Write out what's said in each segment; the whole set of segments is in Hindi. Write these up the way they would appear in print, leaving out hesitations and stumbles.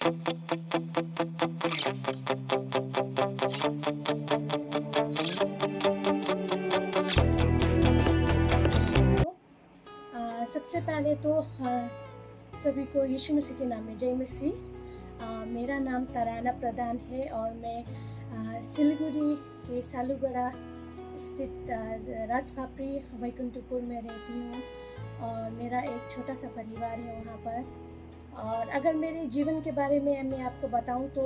सबसे पहले तो सभी को यीशु मसीह के नाम में जय मसीह। मेरा नाम तराना प्रधान है और मैं सिलीगुड़ी के सालूगढ़ा स्थित राजखापरी वैकुंठपुर में रहती हूँ और मेरा एक छोटा सा परिवार है वहाँ पर। और अगर मेरे जीवन के बारे में मैं आपको बताऊँ तो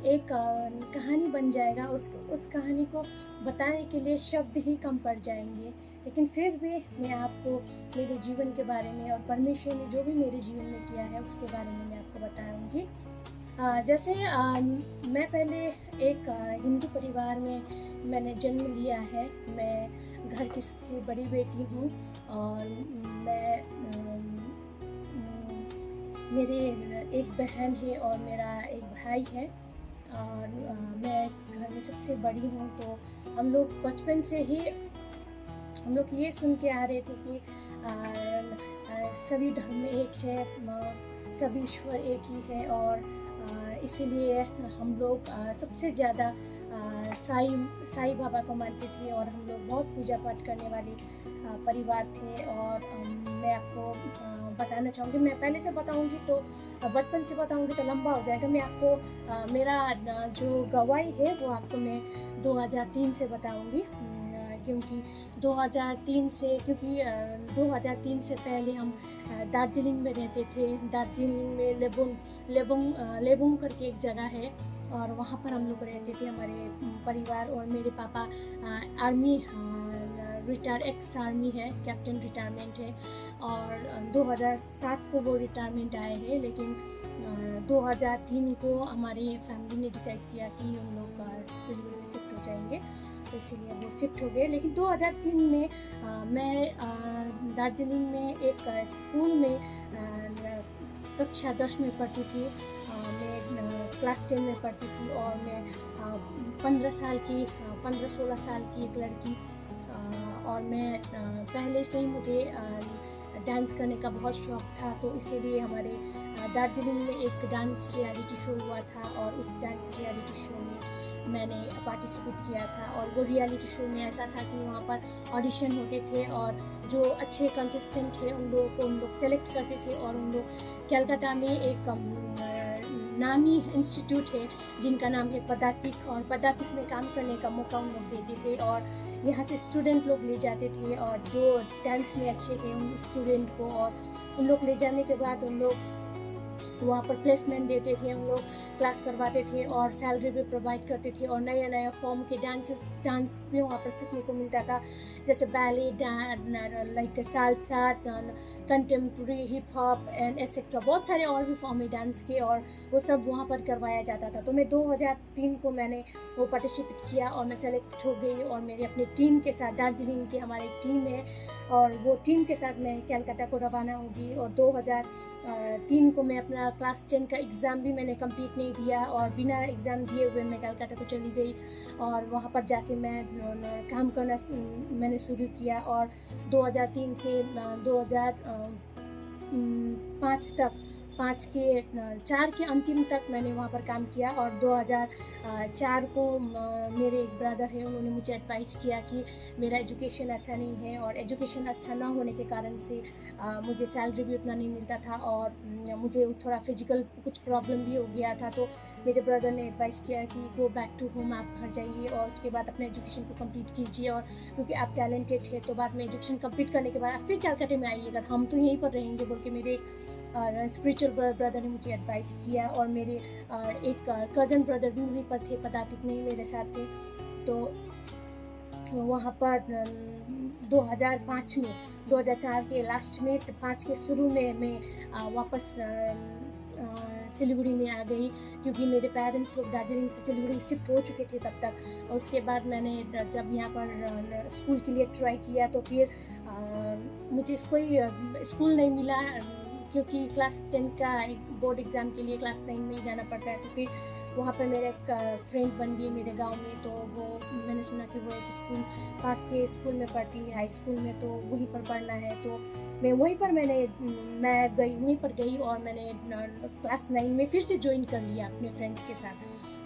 एक कहानी बन जाएगा। उस कहानी को बताने के लिए शब्द ही कम पड़ जाएंगे, लेकिन फिर भी मैं आपको मेरे जीवन के बारे में और परमेश्वर ने जो भी मेरे जीवन में किया है उसके बारे में मैं आपको बताऊंगी। जैसे मैं पहले एक हिंदू परिवार में मैंने जन्म लिया है। मैं घर की सबसे बड़ी बेटी हूँ और मैं मेरे एक बहन है और मेरा एक भाई है और मैं घर में सबसे बड़ी हूँ। तो हम लोग बचपन से ही हम लोग ये सुन के आ रहे थे कि सभी धर्म एक है, सभी ईश्वर एक ही है और इसीलिए हम लोग सबसे ज़्यादा साईं बाबा को मानते थे और हम लोग बहुत पूजा पाठ करने वाले परिवार थे। और मैं आपको बताना चाहूँगी, मैं पहले से बताऊँगी तो बचपन से बताऊँगी तो लंबा हो जाएगा। मैं आपको मेरा जो गवाही है वो आपको मैं 2003 से बताऊँगी, क्योंकि 2003 से पहले हम दार्जिलिंग में रहते थे। दार्जिलिंग में लेबुंग करके एक जगह है और वहाँ पर हम लोग रहते थे, हमारे परिवार। और मेरे पापा आर्मी एक्स आर्मी है, कैप्टन रिटायरमेंट है और 2007 को वो रिटायरमेंट आए हैं। लेकिन 2003 को हमारी फैमिली ने डिसाइड किया कि हम लोग सिलीगुड़ी शिफ्ट हो जाएंगे, तो इसीलिए वो शिफ्ट हो गए। लेकिन 2003 में मैं दार्जिलिंग में एक स्कूल में कक्षा 10 में पढ़ती थी। मैं क्लास 10 में पढ़ती थी और मैं 15-16 साल की एक लड़की और मैं पहले से ही मुझे डांस करने का बहुत शौक था। तो इसीलिए हमारे दार्जिलिंग में एक डांस रियलिटी शो हुआ था और उस डांस रियलिटी शो में मैंने पार्टिसिपेट किया था। और वो रियलिटी शो में ऐसा था कि वहाँ पर ऑडिशन होते थे और जो अच्छे कंटेस्टेंट थे उन लोगों को हम लोग सेलेक्ट करते थे और उन लोग कलकत्ता में एक नामी इंस्टीट्यूट है जिनका नाम है पदातिक, और पदातिक में काम करने का मौका उन लोग देते थे और यहाँ से स्टूडेंट लोग ले जाते थे और जो डांस में अच्छे थे उन स्टूडेंट को, और उन लोग ले जाने के बाद उन लोग वहाँ पर प्लेसमेंट देते थे, हम लोग क्लास करवाते थे और सैलरी भी प्रोवाइड करते थे और नया नया फॉर्म के डांस भी वहाँ पर सीखने को मिलता था, जैसे ballet like salsa, contemporary, hip hop and etcetera. बहुत सारे और भी फॉर्म है डांस के और वो सब वहाँ पर करवाया जाता था। तो मैं 2003 को मैंने वो पार्टिसिपेट किया और मैं सेलेक्ट हो गई और मेरे अपने टीम के साथ, दार्जिलिंग की हमारी टीम है और वो टीम के साथ मैं कलकत्ता को रवाना होगी। और 2003 को मैं अपना क्लास 10 का एग्ज़ाम भी मैंने कंप्लीट नहीं दिया और बिना एग्ज़ाम दिए हुए मैं कलकत्ता को चली गई और वहाँ पर जाके मैं काम करना मैंने शुरू किया। और 2003 से 2005 तक 4 के अंतिम तक मैंने वहाँ पर काम किया। और 2004 को मेरे एक ब्रदर है, उन्होंने मुझे एडवाइस किया कि मेरा एजुकेशन अच्छा नहीं है और एजुकेशन अच्छा ना होने के कारण से मुझे सैलरी भी उतना नहीं मिलता था और मुझे थोड़ा फिजिकल कुछ प्रॉब्लम भी हो गया था। तो मेरे ब्रदर ने एडवाइस किया कि गो बैक टू होम, आप घर जाइए और उसके बाद अपने एजुकेशन को कंप्लीट कीजिए, और क्योंकि आप टैलेंटेड है तो बाद में एजुकेशन कंप्लीट करने के बाद आप फिर कलकत्ते में आइएगा, हम तो यहीं पर रहेंगे बोल के मेरे स्पिरिचुअल ब्रदर ने मुझे एडवाइस किया। और मेरे एक कज़न ब्रदर भी वहीं पर थे, पदातिक में ही मेरे साथ थे। तो वहाँ पर 2005 में, 2004 के लास्ट में, 5 के शुरू में मैं वापस सिलीगुड़ी में आ गई, क्योंकि मेरे पेरेंट्स लोग दार्जिलिंग से सिलीगुड़ी शिफ्ट हो चुके थे तब तक। और उसके बाद मैंने जब यहाँ पर स्कूल के लिए ट्राई किया तो फिर मुझे कोई स्कूल नहीं मिला, क्योंकि क्लास 10 का बोर्ड एग्ज़ाम के लिए क्लास 9 में ही जाना पड़ता है। तो फिर वहाँ पर मेरा एक फ्रेंड बन गई मेरे गांव में। तो वो मैंने सुना कि वो एक स्कूल पास के स्कूल में पढ़ती है, हाई स्कूल में, तो वहीं पर पढ़ना है। तो मैं वहीं पर वहीं पर गई और मैंने क्लास 9 में फिर से ज्वाइन कर लिया अपने फ्रेंड्स के साथ।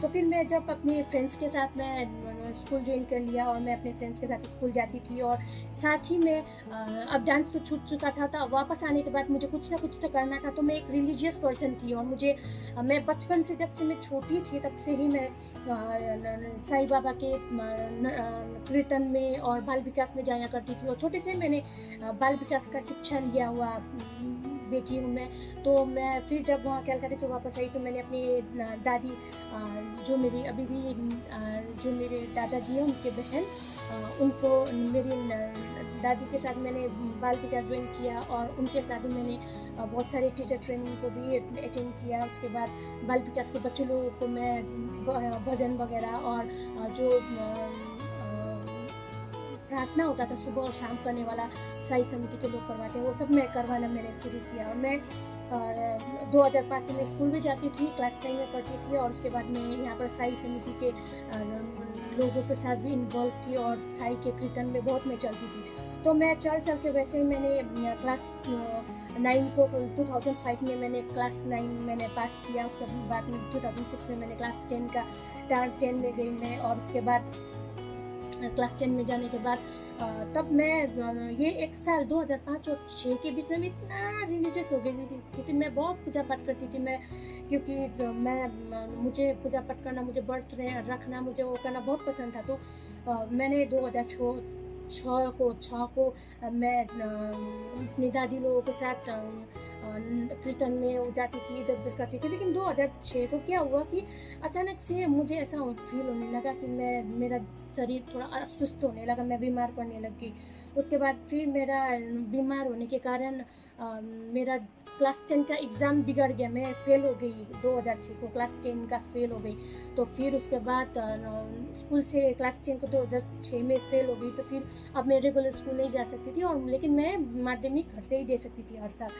तो फिर मैं जब अपने फ्रेंड्स के साथ मैं स्कूल ज्वाइन कर लिया और मैं अपने फ्रेंड्स के साथ स्कूल जाती थी, और साथ ही मैं अब डांस तो छूट चुका था, तो वापस आने के बाद मुझे कुछ ना कुछ तो करना था। तो मैं एक रिलीजियस पर्सन थी और मैं बचपन से, जब से मैं छोटी थी तब से ही मैं साईं बाबा के कीर्तन में और बाल विकास में जाया करती थी। और छोटे से मैंने बाल विकास का शिक्षा लिया हुआ बेटी हूँ मैं। तो मैं फिर जब वहाँ कलकत्ता से वापस आई तो मैंने अपनी दादी, जो मेरी अभी भी जो मेरे दादाजी हैं उनके बहन, उनको, मेरी दादी के साथ मैंने बाल विकास ज्वाइन किया और उनके साथ ही मैंने बहुत सारे टीचर ट्रेनिंग को भी अटेंड किया। उसके बाद बाल विकास के बच्चे लोगों को मैं भजन वगैरह और जो प्रार्थना होता था सुबह और शाम करने वाला, साई समिति के लोग करवाते हैं, वो सब मैं करवाना मैंने शुरू किया। और मैं 2005 से मैं स्कूल भी जाती थी, क्लास 9 में पढ़ती थी। और उसके बाद मैं यहाँ पर साई समिति के लोगों के साथ भी इन्वॉल्व थी और साई के कीर्तन में बहुत मैं चलती थी। तो मैं चल के वैसे ही मैंने क्लास 9 को 2005 में मैंने क्लास 9 मैंने पास किया। उसके बाद में 2006 में मैंने क्लास 10 में गई मैं। और उसके बाद क्लास 10 में जाने के बाद तब मैं ये एक साल 2005 और 6 के बीच में मैं इतना रिलीजियस हो गई थी। मैं बहुत पूजा पाठ करती थी मैं, क्योंकि मुझे पूजा पाठ करना, मुझे व्रत रखना, मुझे वो करना बहुत पसंद था। तो मैंने 2006 को मैं अपनी दादी लोगों के साथ कीर्तन में जाती थी, इधर उधर करती थी। लेकिन 2006 को क्या हुआ कि अचानक से मुझे ऐसा फील होने लगा कि मेरा शरीर थोड़ा सुस्त होने लगा, मैं बीमार पड़ने लगी। उसके बाद फिर मेरा बीमार होने के कारण मेरा क्लास 10 का एग्ज़ाम बिगड़ गया, मैं फेल हो गई। 2006 को क्लास 10 का फेल हो गई। तो फिर उसके बाद स्कूल से क्लास 10 को 2006 में फेल हो गई। तो फिर अब मैं रेगुलर स्कूल नहीं जा सकती थी, और लेकिन मैं माध्यमिक घर से ही दे सकती थी हर साल।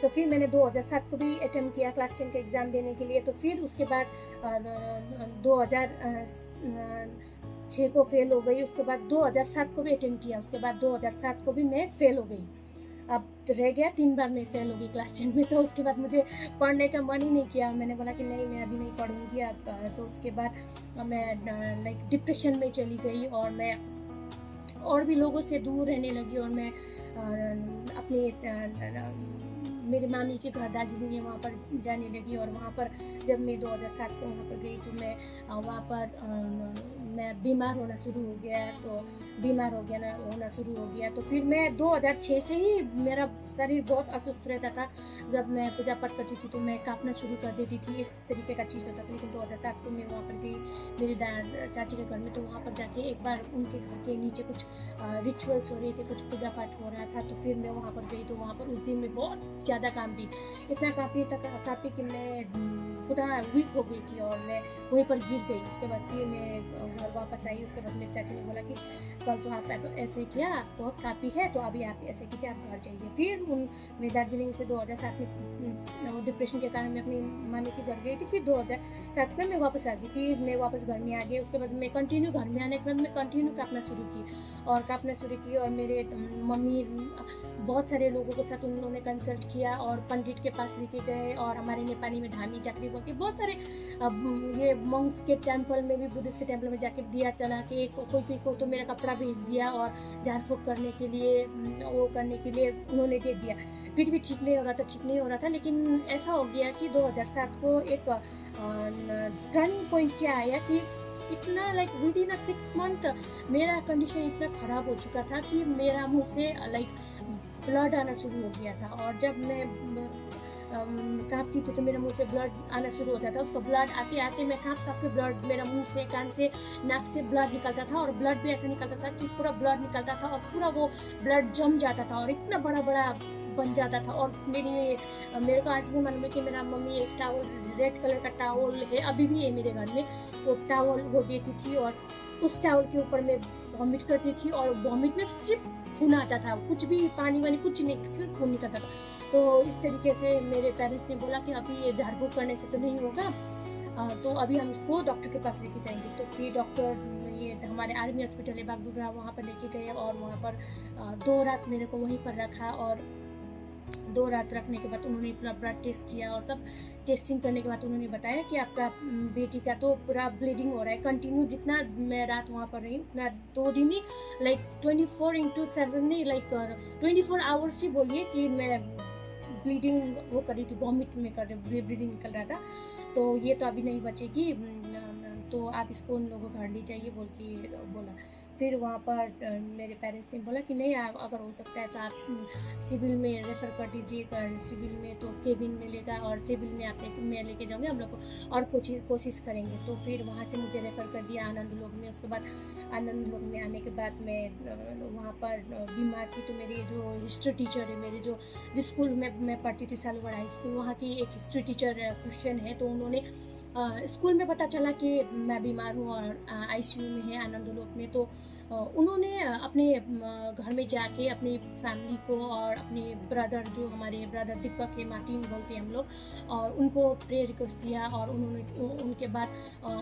तो फिर मैंने 2007 को भी अटेम्प्ट किया क्लास 10 का एग्ज़ाम देने के लिए। तो फिर उसके बाद 2006 को फेल हो गई। उसके बाद 2007 को भी अटेम्प्ट किया, उसके बाद 2007 को भी मैं फेल हो गई। अब रह गया 3 बार मैं फेल हो गई क्लास 10 में। तो उसके बाद मुझे पढ़ने का मन ही नहीं किया, मैंने बोला कि नहीं, मैं अभी नहीं पढ़ूंगी अब। तो उसके बाद मैं लाइक डिप्रेशन में चली गई और मैं और भी लोगों से दूर रहने लगी। और मैं अपनी मेरी मामी के घर दार्जिलिंग है, वहाँ पर जाने लगी। और वहाँ पर जब मैं 2007 को वहाँ पर गई तो मैं वहाँ पर मैं बीमार होना शुरू हो गया। तो बीमार होना शुरू हो गया। तो फिर मैं 2006 से ही मेरा शरीर बहुत अस्वस्थ रहता था। जब मैं पूजा पाठ करती थी तो मैं कांपना शुरू कर देती थी, इस तरीके का चीज़ होता था। लेकिन 2007 को मैं वहाँ पर गई मेरी चाची के घर में। तो वहाँ पर जाके एक बार उनके घर के नीचे कुछ रिचुअल्स हो रहे थे, कुछ पूजा पाठ हो रहा था। तो फिर मैं वहाँ पर गई। तो वहाँ पर उस दिन में बहुत ज़्यादा कांपी, इतना कांपी कि मैं पूरा वीक हो गई थी और मैं वहीं पर गिर गई। उसके बाद फिर मैं घर वापस आई। उसके बाद मेरी चाची ने बोला कि कल तो आप ऐसे किया, बहुत काफ़ी है, तो अभी आप ऐसे कीजिए, आप घर जाइए। फिर मैं दार्जिलिंग से 2007 में डिप्रेशन के कारण मैं अपनी मामी के घर गई थी। फिर 2007 में मैं वापस आ गई। फिर मैं वापस घर में आ गई। उसके बाद मैं कंटिन्यू घर में आने के बाद मैं कंटिन्यू कांपना शुरू की। और मेरे मम्मी बहुत सारे लोगों के साथ उन्होंने कंसल्ट किया और पंडित के पास लेके गए। और हमारे नेपाली में धामी जाकरी बोलते बहुत सारे ये मंक्स के टेम्पल में भी, बुद्धिस्ट के टेम्पल में जाके दिया चला के कोई को तो मेरा कपड़ा भेज दिया और झाड़ फूँक करने के लिए, वो करने के लिए उन्होंने दे दिया। फिर भी ठीक नहीं हो रहा था। लेकिन ऐसा हो गया कि 2007 को एक टर्निंग पॉइंट क्या आया कि इतना लाइक विद इन 6 मंथ मेरा कंडीशन इतना ख़राब हो चुका था कि मेरा मुँह से लाइक ब्लड आना शुरू हो गया था। और जब मैं काँपती थी तो मेरे मुंह से ब्लड आना शुरू होता था। उसका ब्लड आते आते मैं काँप के ब्लड मेरा मुंह से, कान से, नाक से ब्लड निकलता था। और ब्लड भी ऐसा निकलता था कि पूरा ब्लड निकलता था और पूरा वो ब्लड जम जाता था और इतना बड़ा बन जाता था। और मेरे को आज भी मालूम है कि मेरा मम्मी एक टावल, रेड कलर का टावल है, अभी भी है मेरे घर में, वो टावल वो देती थी। और उस टावल के ऊपर मैं वॉमिट करती थी और वॉमिट में सिर्फ खून आता था, कुछ भी पानी वानी कुछ नहीं, सिर्फ खून निकलता था। तो इस तरीके से मेरे पेरेंट्स ने बोला कि अभी ये झाड़ फूँक करने से तो नहीं होगा, तो अभी हम इसको डॉक्टर के पास लेके जाएंगे। तो फिर डॉक्टर ये हमारे आर्मी हॉस्पिटल है बागडोगरा, वहाँ पर लेके गए और वहाँ पर 2 रात मेरे को वहीं पर रखा। और 2 रात रखने के बाद उन्होंने अपना ब्लड टेस्ट किया और सब टेस्टिंग करने के बाद उन्होंने बताया कि आपका बेटी का तो पूरा ब्लीडिंग हो रहा है कंटिन्यू। जितना मैं रात वहाँ पर रही उतना 2 दिन ही लाइक 24/7 नहीं, लाइक 24 आवर्स ही बोलिए कि मैं ब्लीडिंग वो कर रही थी, वॉमिट में कर ब्लीडिंग निकल रहा था। तो ये तो अभी नहीं बचेगी, तो आप इसको उन लोगों को घर ले जाइए बोल के बोला। फिर वहाँ पर मेरे पेरेंट्स ने बोला कि नहीं, आप अगर हो सकता है तो आप सिविल में रेफ़र कर दीजिएगा। सिविल में तो केबिन मिलेगा और सिविल में आप मैं लेके जाऊँगी, हम लोग को और कोशिश करेंगे। तो फिर वहाँ से मुझे रेफ़र कर दिया आनंद लोक में। उसके बाद आनंद लोक में आने के बाद मैं वहाँ पर बीमार थी। तो मेरी जो हिस्ट्री टीचर है, मेरे जो जिस स्कूल में मैं पढ़ती थी सालूगढ़ हाई स्कूल, वहाँ की एक हिस्ट्री टीचर क्रिश्चियन है। तो उन्होंने स्कूल में पता चला कि मैं बीमार हूँ और आईसीयू में है आनंद लोक में। तो उन्होंने अपने घर में जाके अपनी फैमिली को और अपने ब्रदर, जो हमारे ब्रदर दीपक है, मार्टिन बोलते हैं हम लोग, और उनको प्रेयर रिक्वेस्ट दिया। और उन्होंने उनके बाद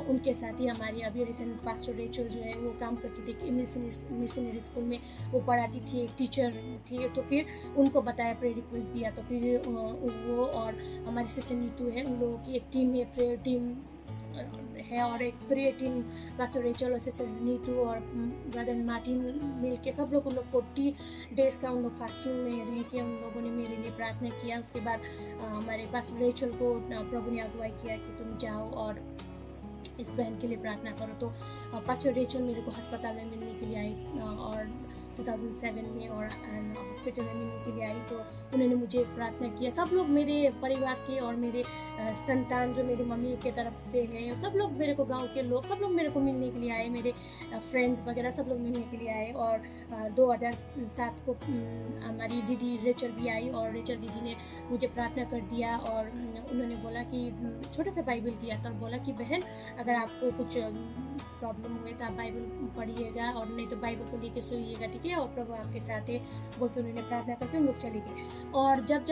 उनके साथ ही हमारी अभी रिसेंट पास्टर रेचल जो है वो काम करती थी मिशनरी स्कूल में, वो पढ़ाती थी, एक टीचर थी। तो फिर उनको बताया, प्रेयर रिक्वेस्ट दिया। तो फिर वो और हमारी सिस्टर नीतू है, उन लोगों की एक टीम है, प्रेयर टीम है, और एक प्रेयर टीम पास्टर रेचल और सिस्टर नीतू और ब्रदर मार्टिन मिल के सब लोग, उन लोग 40 डेज़ का उन लोग फास्टिंग में रह के उन लोगों ने मेरे लिए प्रार्थना किया। उसके बाद हमारे पास्टर रेचल को प्रभु ने अगुवाई किया कि तुम जाओ और इस बहन के लिए प्रार्थना करो। तो पास्टर रेचल मेरे को अस्पताल में मिलने के लिए आई और 2007 में, और हॉस्पिटल में मिलने के लिए आई। तो उन्होंने मुझे प्रार्थना किया। सब लोग मेरे परिवार के और मेरे संतान जो मेरी मम्मी के तरफ से है, सब लोग मेरे को, गांव के लोग सब लोग मेरे को मिलने के लिए आए, मेरे फ्रेंड्स वगैरह सब लोग मिलने के लिए आए। और 2007 को हमारी दीदी रेचल भी आई और रेचल दीदी ने मुझे प्रार्थना कर दिया। और उन्होंने बोला कि छोटा सा बाइबल दिया था, बोला कि बहन अगर आपको कुछ प्रॉब्लम हुए तो आप बाइबल पढ़िएगा और नहीं तो बाइबल को लेके सोइएगा, ठीक है, और प्रभु आपके साथ है बोल के उन्होंने प्रार्थना करके उन लोग चले गए। और जब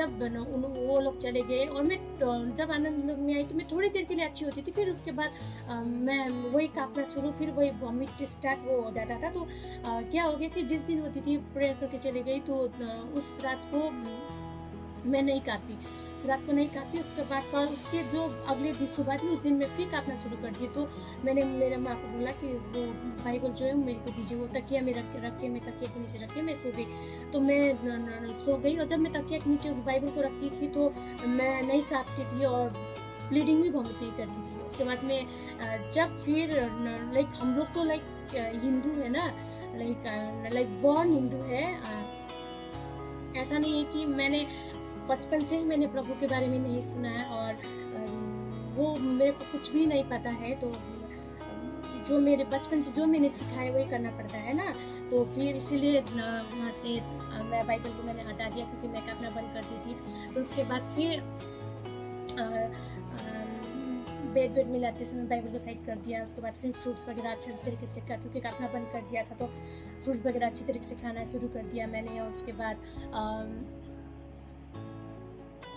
वो लोग चले गए और मैं जब आनंद लोक में आई तो मैं थोड़ी देर के लिए अच्छी होती थी। फिर उसके बाद मैं वही कांपना शुरू, फिर वही वॉमिट स्टार्ट वो हो जाता था। तो क्या हो गया कि जिस दिन होती थी प्रेयर करके चले गई, तो उस रात को मैं नहीं कांपी, रात को नहीं कांपी। उसके बाद कल उसके जो अगले दिन सुबह थी, उस दिन मैं फिर कांपना शुरू कर दी। तो मैंने मेरे माँ को बोला कि वो बाइबल जो है मेरे को दीजिए। वो तकिया में रखे मैं तकिया के नीचे रखे मैं सो गई। तो मैं सो गई और जब मैं तकिया के नीचे उस बाइबल को रखती थी तो मैं नहीं कांपती थी और ब्लीडिंग भी वॉमिट नहीं करती थी। उसके बाद में जब फिर लाइक हम लोग तो लाइक हिंदू है ना, लाइक बॉर्न हिंदू है। ऐसा नहीं है कि मैंने बचपन से ही मैंने प्रभु के बारे में नहीं सुना है और वो मेरे को कुछ भी नहीं पता है। तो जो मेरे बचपन से जो मैंने सीखा है वही करना पड़ता है ना। तो फिर इसीलिए वहाँ से मैं बाइबल को मैंने हटा दिया क्योंकि मैं कांपना बंद करती थी। तो उसके बाद फिर बेड मिलाते समय बाइबल को साइड कर दिया। उसके बाद फिर फ्रूट्स वगैरह अच्छे तरीके से क्योंकि कांपना बंद कर दिया था तो फ्रूट्स वगैरह अच्छी तरीके से खाना शुरू कर दिया मैंने। और उसके बाद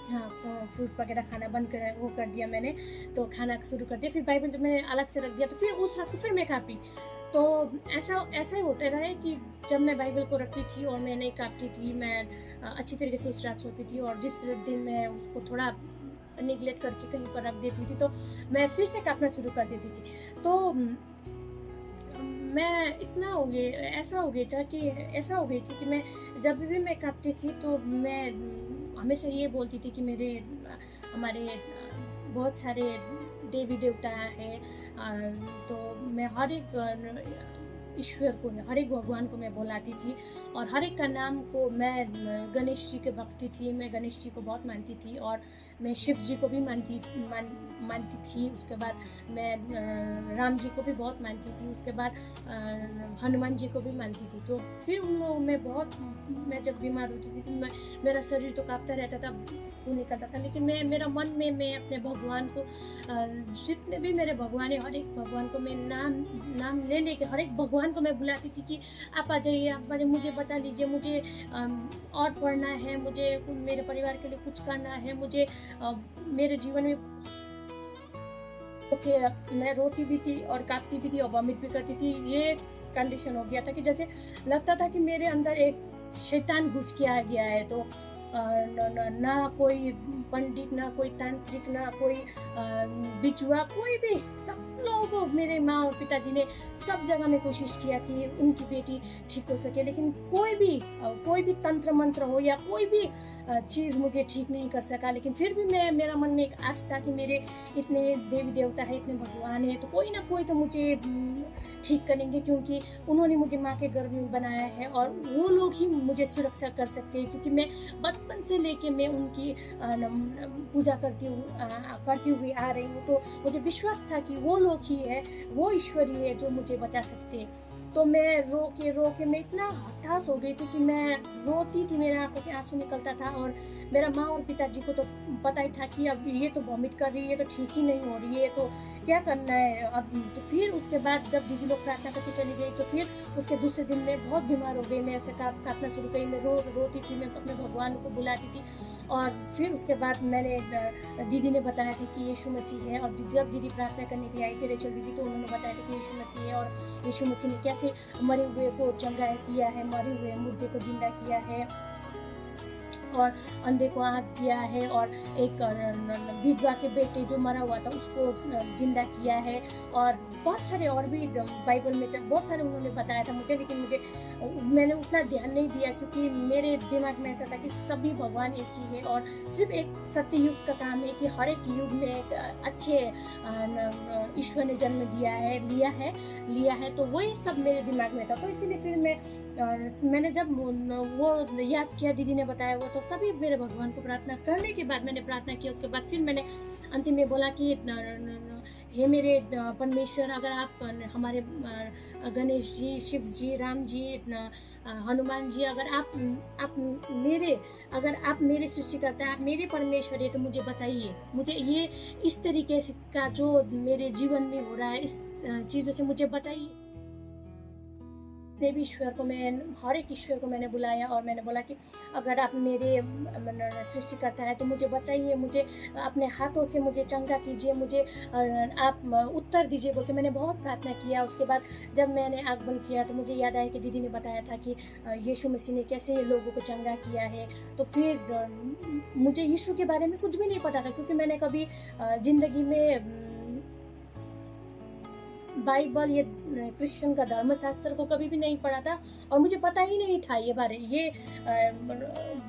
हाँ, फ्रूट वगैरह खाना बंद कर दिया मैंने, तो खाना शुरू कर दिया। फिर बाइबल जब मैंने अलग से रख दिया तो फिर उस रात को फिर मैं कांपी। तो ऐसा ही होता रहा है कि जब मैं बाइबल को रखती थी और मैं नहीं कांपती थी, मैं अच्छी तरीके से उस रात सोती थी। और जिस दिन मैं उसको थोड़ा निगलेक्ट करके कहीं पर रख देती थी तो मैं फिर से कांपना शुरू कर देती थी। तो मैं ऐसा हो गई थी कि मैं जब भी मैं कांपती थी तो मैं हमेशा ये बोलती थी कि हमारे बहुत सारे देवी देवता हैं। तो मैं हर एक ईश्वर को, हर एक भगवान को मैं बुलाती थी और हर एक का नाम को, मैं गणेश जी के भक्ति थी, मैं गणेश जी को बहुत मानती थी और मैं शिव जी को भी मानती थी। उसके बाद मैं राम जी को भी बहुत मानती थी। उसके बाद हनुमान जी को भी मानती थी। तो फिर उन लोगों में मैं जब बीमार होती थी तो मेरा शरीर तो कांपता रहता था, खून निकलता था, लेकिन मेरा मन में मैं अपने भगवान को, जितने भी मेरे भगवान है, हर एक भगवान को मैं नाम ले के हर एक भगवान को मैं बुलाती थी कि आप आ जाइए, मुझे बचा लीजिए, मुझे और पढ़ना है, मुझे मेरे परिवार के लिए कुछ करना है, मुझे मेरे जीवन में ओके, मैं रोती भी थी और काँपती भी थी और वॉमिट भी करती थी। ये कंडीशन हो गया था कि जैसे लगता था कि मेरे अंदर एक शैतान घुस के आ गया है। तो ना कोई पंडित, ना कोई तांत्रिक, ना कोई बिचुआ, कोई भी, सब लोगों, मेरे माँ और पिताजी ने सब जगह में कोशिश किया कि उनकी बेटी ठीक हो सके, लेकिन कोई भी तंत्र मंत्र हो या कोई भी चीज़ मुझे ठीक नहीं कर सका। लेकिन फिर भी मेरा मन में एक आश था कि मेरे इतने देवी देवता है, इतने भगवान है, तो कोई ना कोई तो मुझे ठीक करेंगे, क्योंकि उन्होंने मुझे माँ के गर्भ में बनाया है और वो लोग ही मुझे सुरक्षा कर सकते हैं, क्योंकि मैं बचपन से लेके मैं उनकी पूजा करती हुई आ रही हूँ। तो मुझे विश्वास था कि वो लोग ही है, वो ईश्वर ही है जो मुझे बचा सकते हैं। तो मैं रो के मैं इतना हताश हो गई थी कि मैं रोती थी, मेरे आंखों से आंसू निकलता था। और मेरा माँ और पिताजी को तो पता ही था कि अब ये तो वॉमिट कर रही है, तो ठीक ही नहीं हो रही है, तो क्या करना है अब। तो फिर उसके बाद जब दीदी लोग प्रार्थना करके चली गई, तो फिर उसके दूसरे दिन मैं बहुत बीमार हो गई। मैं ऐसे काँपना शुरू गई, मैं रोती थी, मैं अपने भगवान को बुलाती थी। और फिर उसके बाद मैंने दीदी ने बताया था कि यीशु मसीह है। और जब दीदी प्रार्थना करने के लिए आई थी, रेचल दीदी, तो उन्होंने बताया था कि यीशु मसीह है और यीशु मसीह ने कैसे मरे हुए को चंगा किया है, मरे हुए मुर्दे को जिंदा किया है और अंधे को आँख दिया है, और एक विधवा के बेटे जो मरा हुआ था उसको जिंदा किया है। और बहुत सारे और भी बाइबल में बहुत सारे उन्होंने बताया था मुझे, लेकिन मैंने उतना ध्यान नहीं दिया, क्योंकि मेरे दिमाग में ऐसा था कि सभी भगवान एक ही है और सिर्फ एक सत्य युग का काम है कि हर एक युग में एक अच्छे ईश्वर ने जन्म लिया है। तो वही सब मेरे दिमाग में था। तो इसीलिए फिर मैंने जब वो याद किया, दीदी ने बताया वो, तो सभी मेरे भगवान को प्रार्थना करने के बाद मैंने प्रार्थना किया। उसके बाद फिर मैंने अंतिम में बोला कि हे मेरे परमेश्वर, अगर आप हमारे गणेश जी, शिव जी, राम जी, हनुमान जी, अगर आप मेरे सृष्टिकर्ता हैं, आप मेरे परमेश्वर है, तो मुझे बचाइए। मुझे ये इस तरीके से का जो मेरे जीवन में हो रहा है, इस चीज़ों से मुझे बचाइए। देवी ईश्वर को हर एक ईश्वर को मैंने बुलाया और मैंने बोला कि अगर आप मेरे सृष्टिकर्ता है तो मुझे बचाइए, मुझे अपने हाथों से मुझे चंगा कीजिए, मुझे आप उत्तर दीजिए बोल के मैंने बहुत प्रार्थना किया। उसके बाद जब मैंने आँख बंद किया तो मुझे याद आया कि दीदी ने बताया था कि यीशु मसीह ने कैसे लोगों को चंगा किया है। तो फिर मुझे यीशु के बारे में कुछ भी नहीं पता था, क्योंकि मैंने कभी ज़िंदगी में बाइबल या क्रिश्चियन का धर्मशास्त्र को कभी भी नहीं पढ़ा था और मुझे पता ही नहीं था ये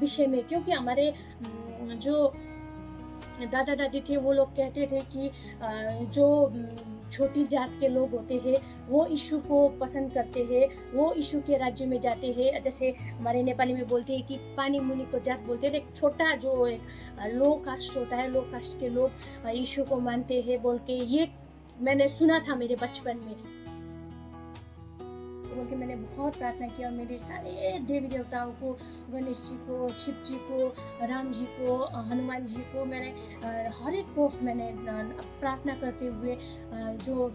विषय में, क्योंकि हमारे जो दादा दादी थे वो लोग कहते थे कि जो छोटी जात के लोग होते हैं वो यीशु को पसंद करते हैं, वो यीशु के राज्य में जाते हैं। जैसे हमारे नेपाली में बोलते हैं कि पानी मुनि को जात बोलते हैं, एक छोटा जो एक लो कास्ट होता है, लो कास्ट के लोग यीशु को मानते हैं बोल के, ये मैंने सुना था मेरे बचपन में। बोल के मैंने बहुत प्रार्थना किया और मेरे सारे देवी देवताओं को, गणेश जी को, शिव जी को, राम जी को, हनुमान जी को, मैंने हर एक को मैंने प्रार्थना करते हुए जो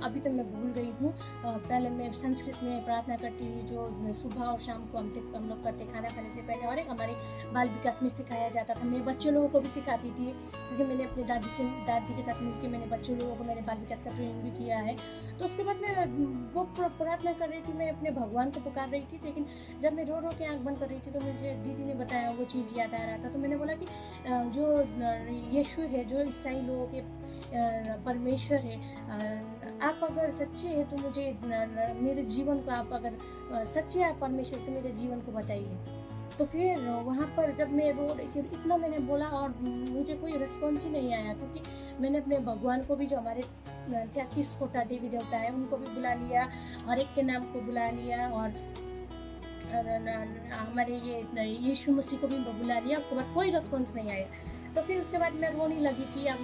अभी तक मैं भूल गई हूँ। पहले मैं संस्कृत में प्रार्थना करती थी, जो सुबह और शाम को हम लोग करते, खाना खाने से पहले, और एक हमारे बाल विकास में सिखाया जाता था। मैं बच्चे लोगों को भी सिखाती थी, क्योंकि मैंने अपनी दादी के साथ मिलकर मैंने बच्चे लोगों को मैंने बाल विकास का ट्रेनिंग भी किया है। तो उसके बाद मैं वो प्रार्थना कर रही थी, मैं अपने भगवान को पुकार रही थी। लेकिन जब मैं रो के आंख बंद कर रही थी तो मुझे दीदी ने बताया, वो चीज़ याद आ रहा था। तो मैंने बोला कि जो यीशु है, जो ईसाई लोगों के परमेश्वर है, आप अगर सच्चे हैं तो मुझे मेरे जीवन को, आप अगर सच्चे आप परमेश्वर, तो मेरे जीवन को बचाइए। तो फिर वहाँ पर जब मैं रो रही थी, इतना मैंने बोला और मुझे कोई रिस्पॉन्स ही नहीं आया, क्योंकि मैंने अपने भगवान को भी, जो हमारे 33 कोटा देवी देवता है, उनको भी बुला लिया, हर एक के नाम को बुला लिया, और हमारे ये यीशु मसीह को भी बुला लिया। उसके बाद कोई रिस्पॉन्स नहीं आया। तो फिर उसके बाद मैं रोने लगी कि अब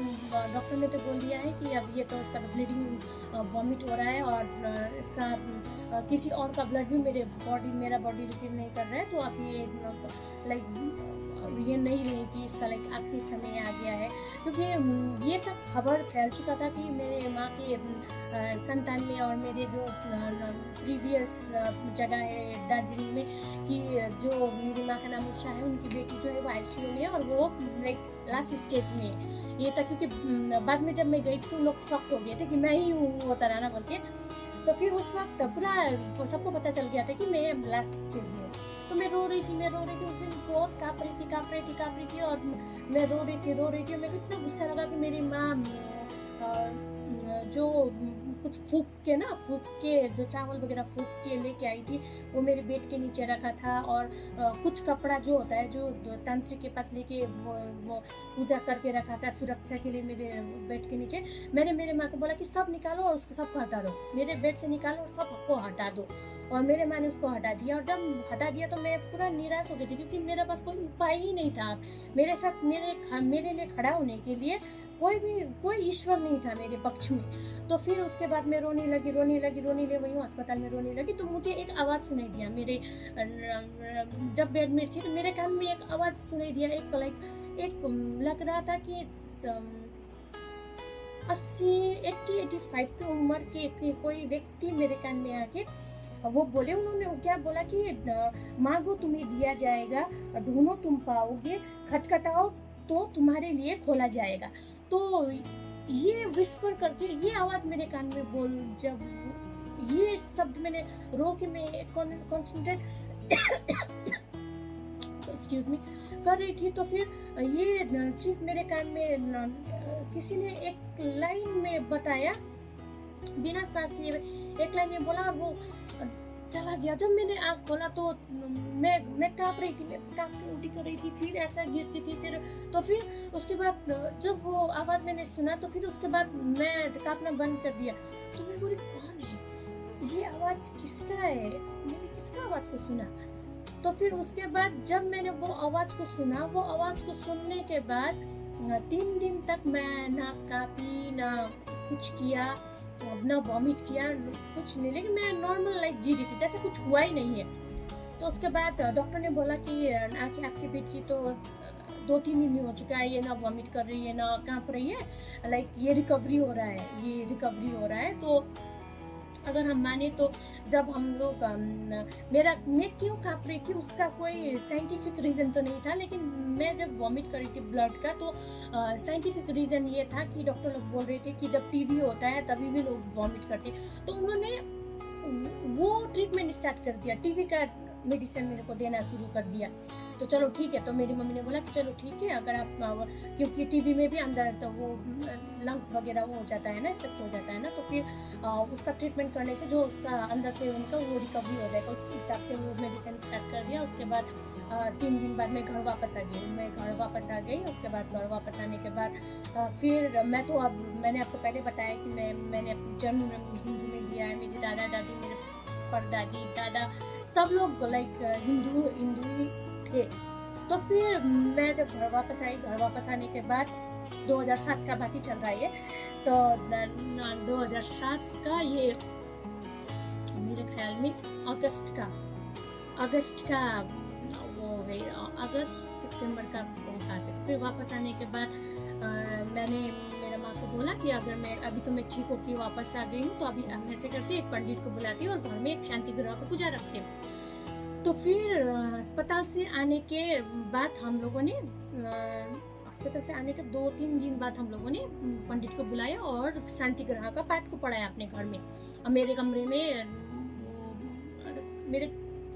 डॉक्टर ने तो बोल दिया है कि अब ये तो इसका ब्लीडिंग वॉमिट हो रहा है और इसका किसी और का ब्लड भी मेरा बॉडी रिसीव नहीं कर रहा है, तो अब ये ये नहीं रहे कि इसका आखिरी समय आ गया है। क्योंकि ये सब खबर फैल चुका था कि मेरे माँ के संतान में और मेरे जो प्रीवियस जगह है दार्जिलिंग में, कि जो मेरी माँ का नाम उषा है, उनकी बेटी जो है वो ICU में है और वो लास्ट स्टेज में है। ये था, क्योंकि बाद में जब मैं गई तो लोग शॉक हो गए थे कि मैं ही हूँ वो तराना बोल के। तो फिर उस वक्त पूरा सबको पता चल गया था कि मैं लास्ट चीज हूँ। तो मैं रो रही थी उस दिन बहुत काँप रही थी और मैं रो रही थी। मेरे को इतना गुस्सा लगा कि मेरी माँ जो कुछ फूक के जो चावल वगैरह फूक के लेके आई थी, वो मेरे बेड के नीचे रखा था। और कुछ कपड़ा जो होता है जो तांत्रिक के पास लेके वो पूजा करके रखा था सुरक्षा के लिए मेरे बेड के नीचे। मैंने मेरे माँ को बोला कि सब निकालो और उसको सबको हटा दो, मेरे बेड से निकालो और सबको हटा दो। और मेरे माँ ने उसको हटा दिया, और जब हटा दिया तो मैं पूरा निराश हो गई थी, क्योंकि मेरे पास कोई उपाय ही नहीं था मेरे साथ। मेरे लिए खड़ा होने के लिए कोई ईश्वर नहीं था मेरे पक्ष में। तो फिर उसके बाद मैं रोने लगी वहीं अस्पताल में रोने लगी। तो मुझे एक आवाज़ सुनाई दिया मेरे जब बेड में थी, तो मेरे कान में एक आवाज़ सुनाई दिया, एक लग रहा था कि 80-85 की उम्र के कोई व्यक्ति मेरे कान में आके वो बोले। उन्होंने क्या बोला कि मांगो तुम्हें दिया जाएगा, ढूंढो तुम पाओगे, खटखटाओ तो तुम्हारे लिए खोला जाएगा। तो ये विस्पर करके ये आवाज मेरे कान में जब ये शब्द मैंने रो के मैं कॉन्सेंट्रेट एक्सक्यूज मी कर रही थी, तो फिर ये चीज मेरे कान में किसी ने एक लाइन में बताया, बिना सांस लिए एक लाइन में बोला, और वो चला गया। जब मैंने आँख खोला तो मैं काँप रही थी, मैं काँप के उल्टी कर रही थी, फिर ऐसा गिरती थी। फिर उसके बाद जब वो आवाज़ मैंने सुना, तो फिर उसके बाद मैं काँपना बंद कर दिया। तो मैं बोली कौन है ये, आवाज़ किसका है, मैंने किसका आवाज़ को सुना। तो फिर उसके बाद जब मैंने वो आवाज़ को सुना, वो आवाज़ को सुनने के बाद 3 दिन तक मैं ना काँपी, ना कुछ किया, ना वॉमिट किया, कुछ नहीं, लेकिन मैं नॉर्मल लाइफ जी रही थी, जैसे कुछ हुआ ही नहीं है। तो उसके बाद डॉक्टर ने बोला कि आपकी बेटी तो 2-3 दिन हो चुका है, ये ना वॉमिट कर रही है, ना काँप रही है, लाइक ये रिकवरी हो रहा है। तो अगर हम माने तो जब हम लोग मैं क्यों काँप रही थी उसका कोई साइंटिफिक रीज़न तो नहीं था, लेकिन मैं जब वॉमिट कर रही थी ब्लड का, तो साइंटिफिक रीज़न ये था कि डॉक्टर लोग बोल रहे थे कि जब टीबी होता है तभी भी लोग वॉमिट करते हैं। तो उन्होंने वो ट्रीटमेंट स्टार्ट कर दिया, टीबी का मेडिसिन मेरे को देना शुरू कर दिया। तो चलो ठीक है, तो मेरी मम्मी ने बोला कि चलो ठीक है, अगर आप क्योंकि टीबी में भी अंदर तो वो लंग्स वगैरह वो हो जाता है ना, इफेक्ट हो जाता है ना, तो फिर उसका ट्रीटमेंट करने से जो उसका अंदर से उनका वो रिकवरी हो जाएगा, उस हिसाब से वो मेडिसिन स्टार्ट कर दिया। उसके बाद 3 दिन बाद मैं घर वापस आ गई। उसके बाद घर वापस आने के बाद फिर मैंने आपको पहले बताया कि मैंने जन्म हिंदू में लिया है। मेरे दादा दादी, मेरे परदादी दादा सब लोग लाइक हिंदू ही थे। तो फिर मैं जब घर वापस आने के बाद 2007 का बात ही चल रहा है, तो 2007 का ये मेरे ख्याल में अगस्त का वो है, अगस्त सितंबर का वो बात है। तो फिर वापस आने के बाद मैंने मेरे माँ को बोला कि अगर मैं अभी तो मैं ठीक होके वापस आ गई हूँ, तो अभी हम ऐसे करते एक पंडित को बुलाती और घर में एक शांति ग्रह को पूजा रखते। तो फिर अस्पताल से आने के बाद हम लोगों ने अस्पताल से आने के 2-3 दिन बाद हम लोगों ने पंडित को बुलाया और शांति ग्रह का पाठ को पढ़ाया अपने घर में। मेरे कमरे में मेरे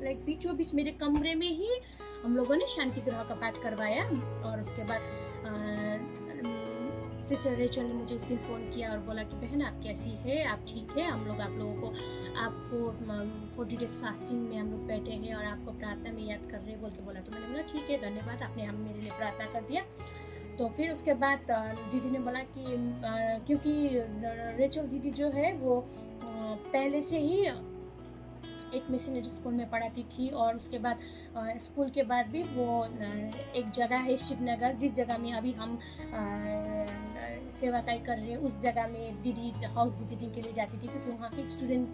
लाइक बीचों बीच मेरे कमरे में ही हम लोगों ने शांति ग्रह का पाठ करवाया। और उसके बाद सिस्टर रेचल ने मुझे उस दिन फ़ोन किया और बोला कि बहन आप कैसी है, आप ठीक है, हम लोग आपको 40 डेज फास्टिंग में हम लोग बैठे हैं और आपको प्रार्थना में याद कर रहे हैं बोल के बोला। तो मैंने बोला ठीक है, धन्यवाद, आपने हम मेरे लिए प्रार्थना कर दिया। तो फिर उसके बाद दीदी ने बोला कि क्योंकि रेचल दीदी जो है वो पहले से ही एक मिशनरी स्कूल में पढ़ाती थी, और उसके बाद स्कूल के बाद भी वो एक जगह है शिवनगर, जिस जगह में अभी हम सेवा कार्य कर रहे हैं, उस जगह में दीदी हाउस विजिटिंग के लिए जाती थी, क्योंकि वहाँ के स्टूडेंट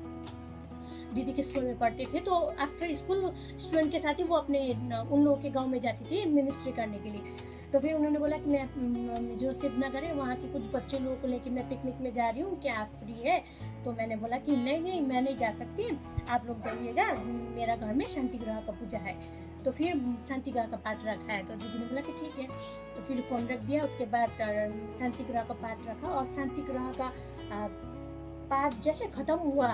दीदी के स्कूल में पढ़ते थे। तो आफ्टर स्कूल स्टूडेंट के साथ ही वो अपने उन लोगों के गांव में जाती थी मिनिस्ट्री करने के लिए। तो फिर उन्होंने बोला कि मैं जो शिवनगर है वहाँ के कुछ बच्चे लोगों को लेकर मैं पिकनिक में जा रही हूँ, क्या आप फ्री है? तो मैंने बोला कि नहीं मैं नहीं जा सकती, आप लोग जाइएगा, मेरा घर में शांति ग्रह का पूजा है। तो फिर शांति ग्रह का पाठ रखा है। तो दीदी ने बोला कि ठीक है, तो फिर फ़ोन रख दिया। उसके बाद शांति ग्रह का पाठ रखा और शांति ग्रह का पाठ जैसे ख़त्म हुआ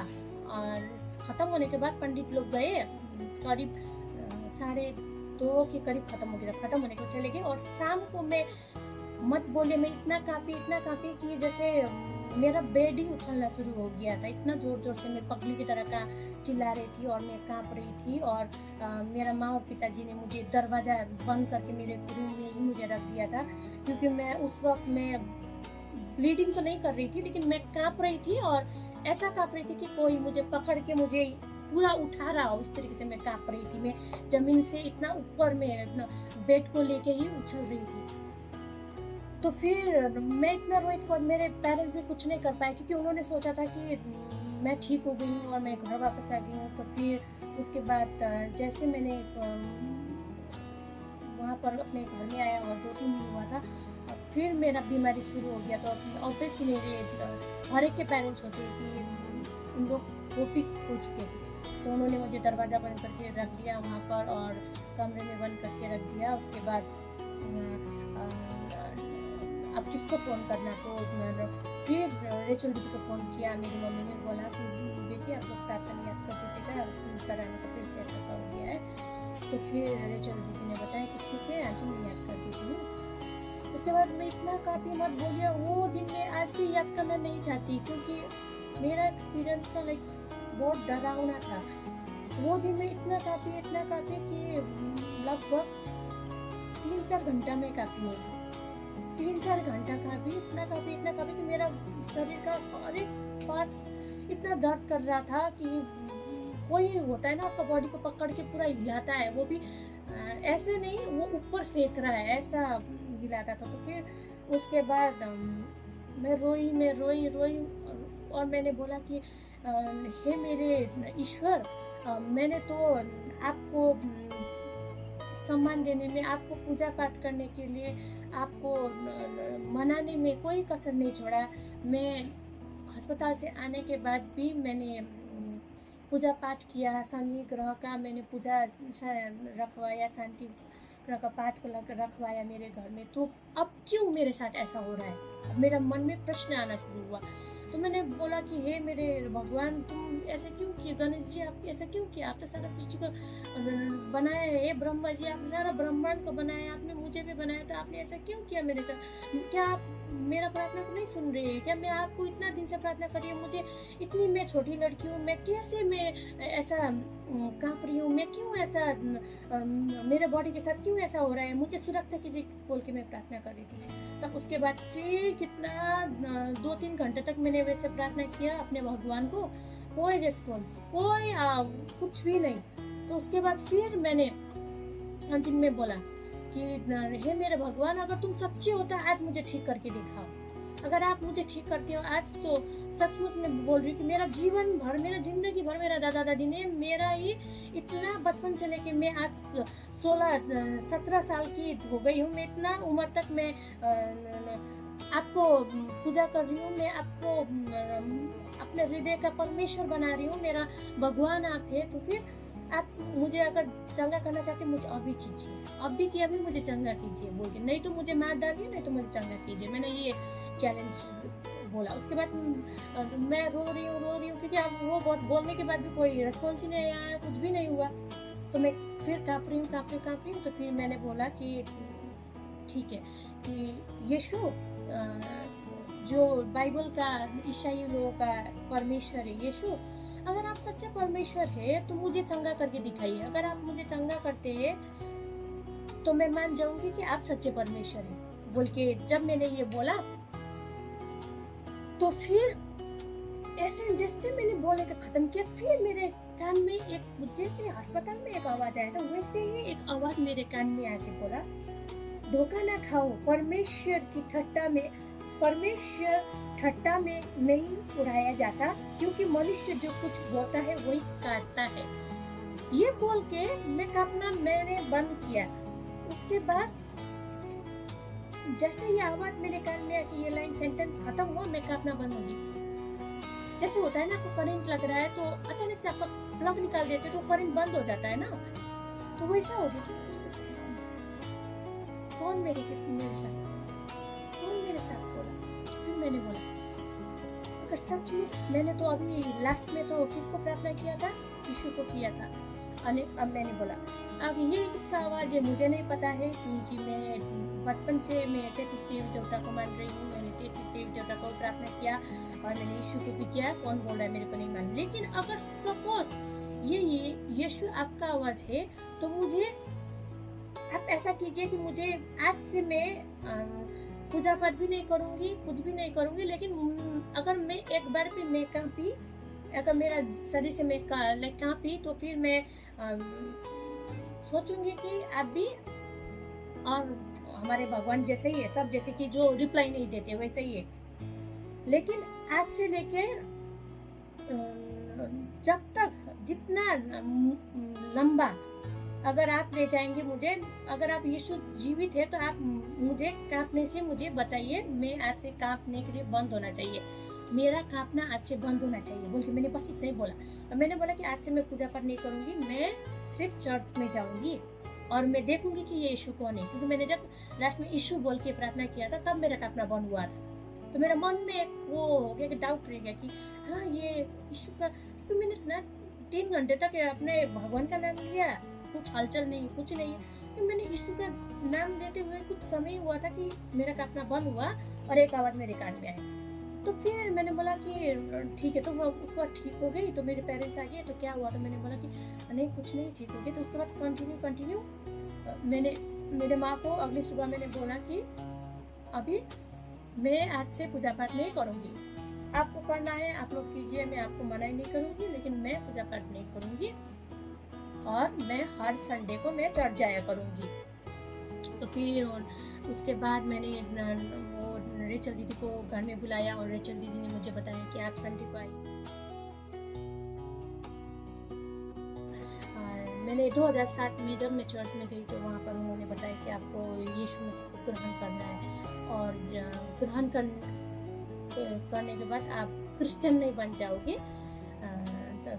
और ख़त्म होने के बाद पंडित लोग गए, करीब 2:30 के करीब ख़त्म हो गया। ख़त्म होने के चले गए और शाम को मैं मत बोले मैं इतना काँपी कि जैसे मेरा बेड ही उछलना शुरू हो गया था। इतना ज़ोर ज़ोर से मैं पगली की तरह का चिल्ला रही थी और मैं काँप रही थी। और मेरा माँ और पिताजी ने मुझे दरवाज़ा बंद करके मेरे रूम में ही मुझे रख दिया था, क्योंकि मैं उस वक्त मैं ब्लीडिंग तो नहीं कर रही थी, लेकिन मैं काँप रही थी और ऐसा काँप रही थी कि कोई मुझे पकड़ के मुझे पूरा उठा रहा हो। इस तरीके से मैं काँप रही थी। मैं ज़मीन से इतना ऊपर में बेड को लेके ही उछल रही थी। तो फिर मैं इतना रोई और मेरे पेरेंट्स भी कुछ नहीं कर पाए, क्योंकि उन्होंने सोचा था कि मैं ठीक हो गई हूँ और मैं घर वापस आ गई हूँ। तो फिर उसके बाद जैसे मैंने वहाँ पर अपने घर में आया और 2-3 दिन हुआ था, फिर मेरा बीमारी शुरू हो गया। तो ऑब्वियसली मेरे हर एक के पेरेंट्स होते हैं कि उन लोग टॉपिक हो चुके थे। तो उन्होंने मुझे दरवाज़ा बंद करके रख दिया वहाँ पर और कमरे में बंद करके रख दिया। उसके बाद अब किसको फ़ोन करना, तो फिर रेचल दीदी को फ़ोन किया। मेरी मम्मी ने बोला कि बेटी आप लोग प्रार्थना याद कर दीजिएगा, कराने का फिर से ऐसा हो गया है। तो फिर रेचल दीदी ने बताया कि ठीक है आंटी मैं याद कर देती हूँ। उसके बाद मैं इतना काफ़ी मत बोलिए, वो दिन मैं आज भी याद करना नहीं चाहती, क्योंकि मेरा एक्सपीरियंस था लाइक बहुत डरावना था। वो दिन में इतना काफ़ी कि लगभग 3-4 घंटा में काफ़ी हो गई। 3-4 घंटा काफ़ी, इतना काफ़ी कि मेरा शरीर का हर एक पार्ट्स इतना दर्द कर रहा था कि कोई होता है ना आपका बॉडी को पकड़ के पूरा हिलाता है, वो भी ऐसे नहीं, वो ऊपर फेंक रहा है, ऐसा हिलाता था। तो फिर उसके बाद मैं रोई और मैंने बोला कि हे मेरे ईश्वर, मैंने तो आपको सम्मान देने में, आपको पूजा पाठ करने के लिए, आपको मनाने में कोई कसर नहीं छोड़ा। मैं अस्पताल से आने के बाद भी मैंने पूजा पाठ किया, शनि ग्रह का मैंने पूजा रखवाया, शांति ग्रह का पाठ रखवाया मेरे घर में। तो अब क्यों मेरे साथ ऐसा हो रहा है? मेरा मन में प्रश्न आना शुरू हुआ। तो मैंने बोला कि हे मेरे भगवान, तुम ऐसा क्यों किए? गणेश जी आप ऐसा क्यों किया? आपने सारा सृष्टि को बनाया है। हे ब्रह्मा जी आपने सारा ब्रह्मांड को बनाया, आपने मुझे भी बनाया, तो आपने ऐसा क्यों किया मेरे साथ? क्या आप मेरा प्रार्थना को नहीं सुन रहे हैं क्या? मैं आपको इतना दिन से प्रार्थना कर रही हूँ, मुझे इतनी, मैं छोटी लड़की हूँ, मैं कैसे मैं ऐसा काँप रही हूँ, मैं क्यों ऐसा मेरे बॉडी के साथ क्यों ऐसा हो रहा है? मुझे सुरक्षा कीजिए बोल के मैं प्रार्थना कर रही थी। तब उसके बाद फिर कितना 2-3 घंटे तक मैंने वैसे प्रार्थना किया अपने भगवान को, कोई रिस्पॉन्स, कोई कुछ भी नहीं। तो उसके बाद फिर मैंने अंतिम में बोला कि हे मेरे भगवान, अगर तुम सच्चे हो तो आज मुझे ठीक करके दिखाओ। अगर आप मुझे ठीक करते हो आज, तो सचमुच मैं बोल रही हूँ कि मेरा जीवन भर, मेरा जिंदगी भर, मेरा दादा दादी ने मेरा ही इतना बचपन से लेके मैं आज 16-17 साल की हो गई हूँ, मैं इतना उम्र तक मैं आपको पूजा कर रही हूँ, मैं आपको अपने हृदय का परमेश्वर बना रही हूँ, मेरा भगवान आप है। तो फिर आप मुझे अगर चंगा करना चाहते हैं मुझे अभी कीजिए, अभी मुझे चंगा कीजिए बोल के, नहीं तो मुझे मार डालिए, नहीं तो मुझे चंगा कीजिए। मैंने ये चैलेंज बोला। उसके बाद मैं रो रही हूँ क्योंकि अब वो बहुत बोलने के बाद भी कोई रिस्पॉन्स ही नहीं आया, कुछ भी नहीं हुआ। तो मैं फिर काँप रही हूँ। तो फिर मैंने बोला कि ठीक है कि यीशु जो बाइबल का ईसाई लोगों का परमेश्वर है, यीशु अगर आप सच्चे परमेश्वर है तो मुझे चंगा करके दिखाइए। अगर आप मुझे चंगा करते हैं तो मैं मान जाऊंगी कि आप सच्चे परमेश्वर हैं बोल के जब मैंने ये बोला, तो फिर ऐसे जैसे मैंने बोलने का खत्म किया, फिर मेरे कान में एक, जैसे अस्पताल में एक आवाज आया था वैसे ही एक आवाज मेरे कान में आके बोला, धोखा ना खाओ, परमेश्वर ठट्टा में नहीं उड़ाया जाता, क्योंकि मनुष्य जो कुछ बोता है वही काटता है। ये बोल के मैं कांपना मैंने बंद किया। उसके बाद जैसे ये आवाज मेरे कान में आके ये लाइन सेंटेंस खत्म हुआ, मैं कांपना बंद हो गई। जैसे होता है ना, आपको करंट लग रहा है तो अचानक से आपका प्लग निकाल देते तो करंट बंद हो जाता है ना, तो वैसा हो गया। कौन मेरे साथ बोला? फिर मैंने बोला अगर सचमुच मैंने तो अभी लास्ट में तो किसको प्रार्थना किया था? यीशु को किया था। अब मैंने बोला अब ये किसका आवाज़ है मुझे नहीं पता है, क्योंकि मैं बचपन से मैं 33 देवी देवता को मान रही हूँ। मैंने 33 देवी देवता को प्रार्थना किया और मैंने यीशु को भी किया। कौन बोल रहा है मेरे को नहीं मालूम। लेकिन अगर सपोज ये यीशु आपका आवाज़ है तो मुझे आप ऐसा कीजिए कि मुझे आज से मैं पूजा पाठ भी नहीं करूँगी, कुछ भी नहीं करूँगी, लेकिन अगर मैं एक बार भी मैं कांपी, अगर मेरा शरीर से मैं कांपी तो फिर मैं सोचूंगी कि आप भी और हमारे भगवान जैसे ही है, सब जैसे कि जो रिप्लाई नहीं देते वैसे ही है। लेकिन आज से लेकर जब तक जितना लंबा अगर आप ले जाएंगे मुझे, अगर आप यीशु जीवित है तो आप मुझे कांपने से मुझे बचाइए। मैं आज से कांपने के लिए बंद होना चाहिए, मेरा कांपना आज से बंद होना चाहिए बोल के मैंने बस इतना ही बोला। और मैंने बोला कि आज से मैं पूजा पाठ नहीं करूंगी, मैं सिर्फ चर्च में जाऊंगी और मैं देखूंगी कि ये यीशु कौन है। क्योंकि मैंने जब लास्ट में यीशु बोल के प्रार्थना किया था तब मेरा कांपना बंद हुआ था। तो मेरा मन में एक वो हो गया कि डाउट रह गया कि हाँ ये यीशु का, क्योंकि मैंने ना 3 घंटे तक अपने भगवान का नाम लिया, कुछ हलचल नहीं, कुछ नहीं। तो मैंने यीशु का नाम लेते हुए कुछ समय हुआ था कि मेरा कांपना बंद हुआ और एक आवाज मेरे कान में आई। तो फिर मैंने बोला कि ठीक है। तो वो उसके बाद ठीक हो गई। तो मेरे पेरेंट्स आ गए तो क्या हुआ? तो मैंने बोला कि नहीं कुछ नहीं, ठीक हो गई। तो उसके बाद कंटिन्यू मैंने मेरे माँ को अगली सुबह मैंने बोला कि अभी मैं आज से पूजा पाठ नहीं करूँगी, आपको करना है आप लोग कीजिए, मैं आपको मना ही नहीं करूँगी, लेकिन मैं पूजा पाठ नहीं करूँगी और मैं हर संडे को मैं चर्च जाया करूँगी। तो फिर उसके बाद मैंने वो रेचल दीदी को घर में बुलाया और रेचल दीदी ने मुझे बताया कि आप संडे को आइए। मैंने 2007 में जब मैं चर्च में गई तो वहाँ पर उन्होंने बताया कि आपको यीशु मसीह को ग्रहण करना है और ग्रहण करने के बाद आप क्रिश्चियन नहीं बन जाओगे।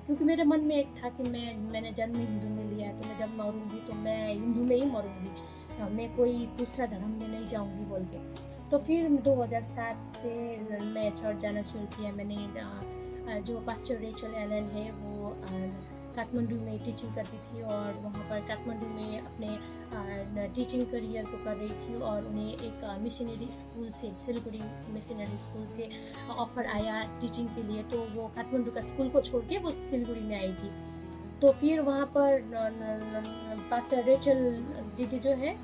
क्योंकि मेरे मन में एक था कि मैंने जन्म हिंदू में लिया है, तो मैं जब मरूंगी तो मैं हिंदू में ही मरूंगी, मैं कोई दूसरा धर्म में नहीं जाऊंगी बोल के। तो फिर 2007 से मैं चर्च जाना शुरू किया। मैंने जो पास्टर रेचल एलन है वो काठमांडू में टीचिंग करती थी और वहाँ पर काठमांडू में अपने टीचिंग करियर को कर रही थी और उन्हें एक मिशनरी स्कूल से, सिलीगुड़ी मिशनरी स्कूल से ऑफर आया टीचिंग के लिए। तो वो काठमांडू का स्कूल को छोड़ के वो सिलीगुड़ी में आई थी। तो फिर वहाँ पर पास्टर रेचल दीदी जो है,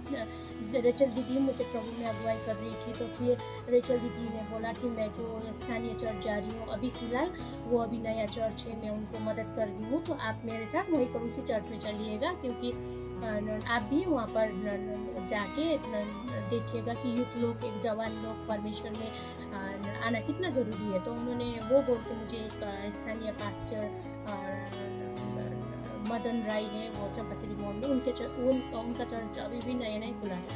रेचल दीदी मुझे प्रभु में अगुवाई कर रही थी। तो फिर रेचल दीदी ने बोला कि मैं जो स्थानीय चर्च जा रही हूँ अभी फ़िलहाल, वो अभी नया चर्च है, मैं उनको मदद कर रही हूँ, तो आप मेरे साथ वहीं पर उसी चर्च में चलिएगा, क्योंकि आप भी वहाँ पर जाके देखिएगा कि यूथ लोग, एक जवान लोग परमेश्वर में आना कितना ज़रूरी है। तो उन्होंने वो बोल के मुझे एक स्थानीय पास्टर मदन राय है, वो चंपासिरी मोड़ में, उनका चर्च अभी भी नया नहीं खुला था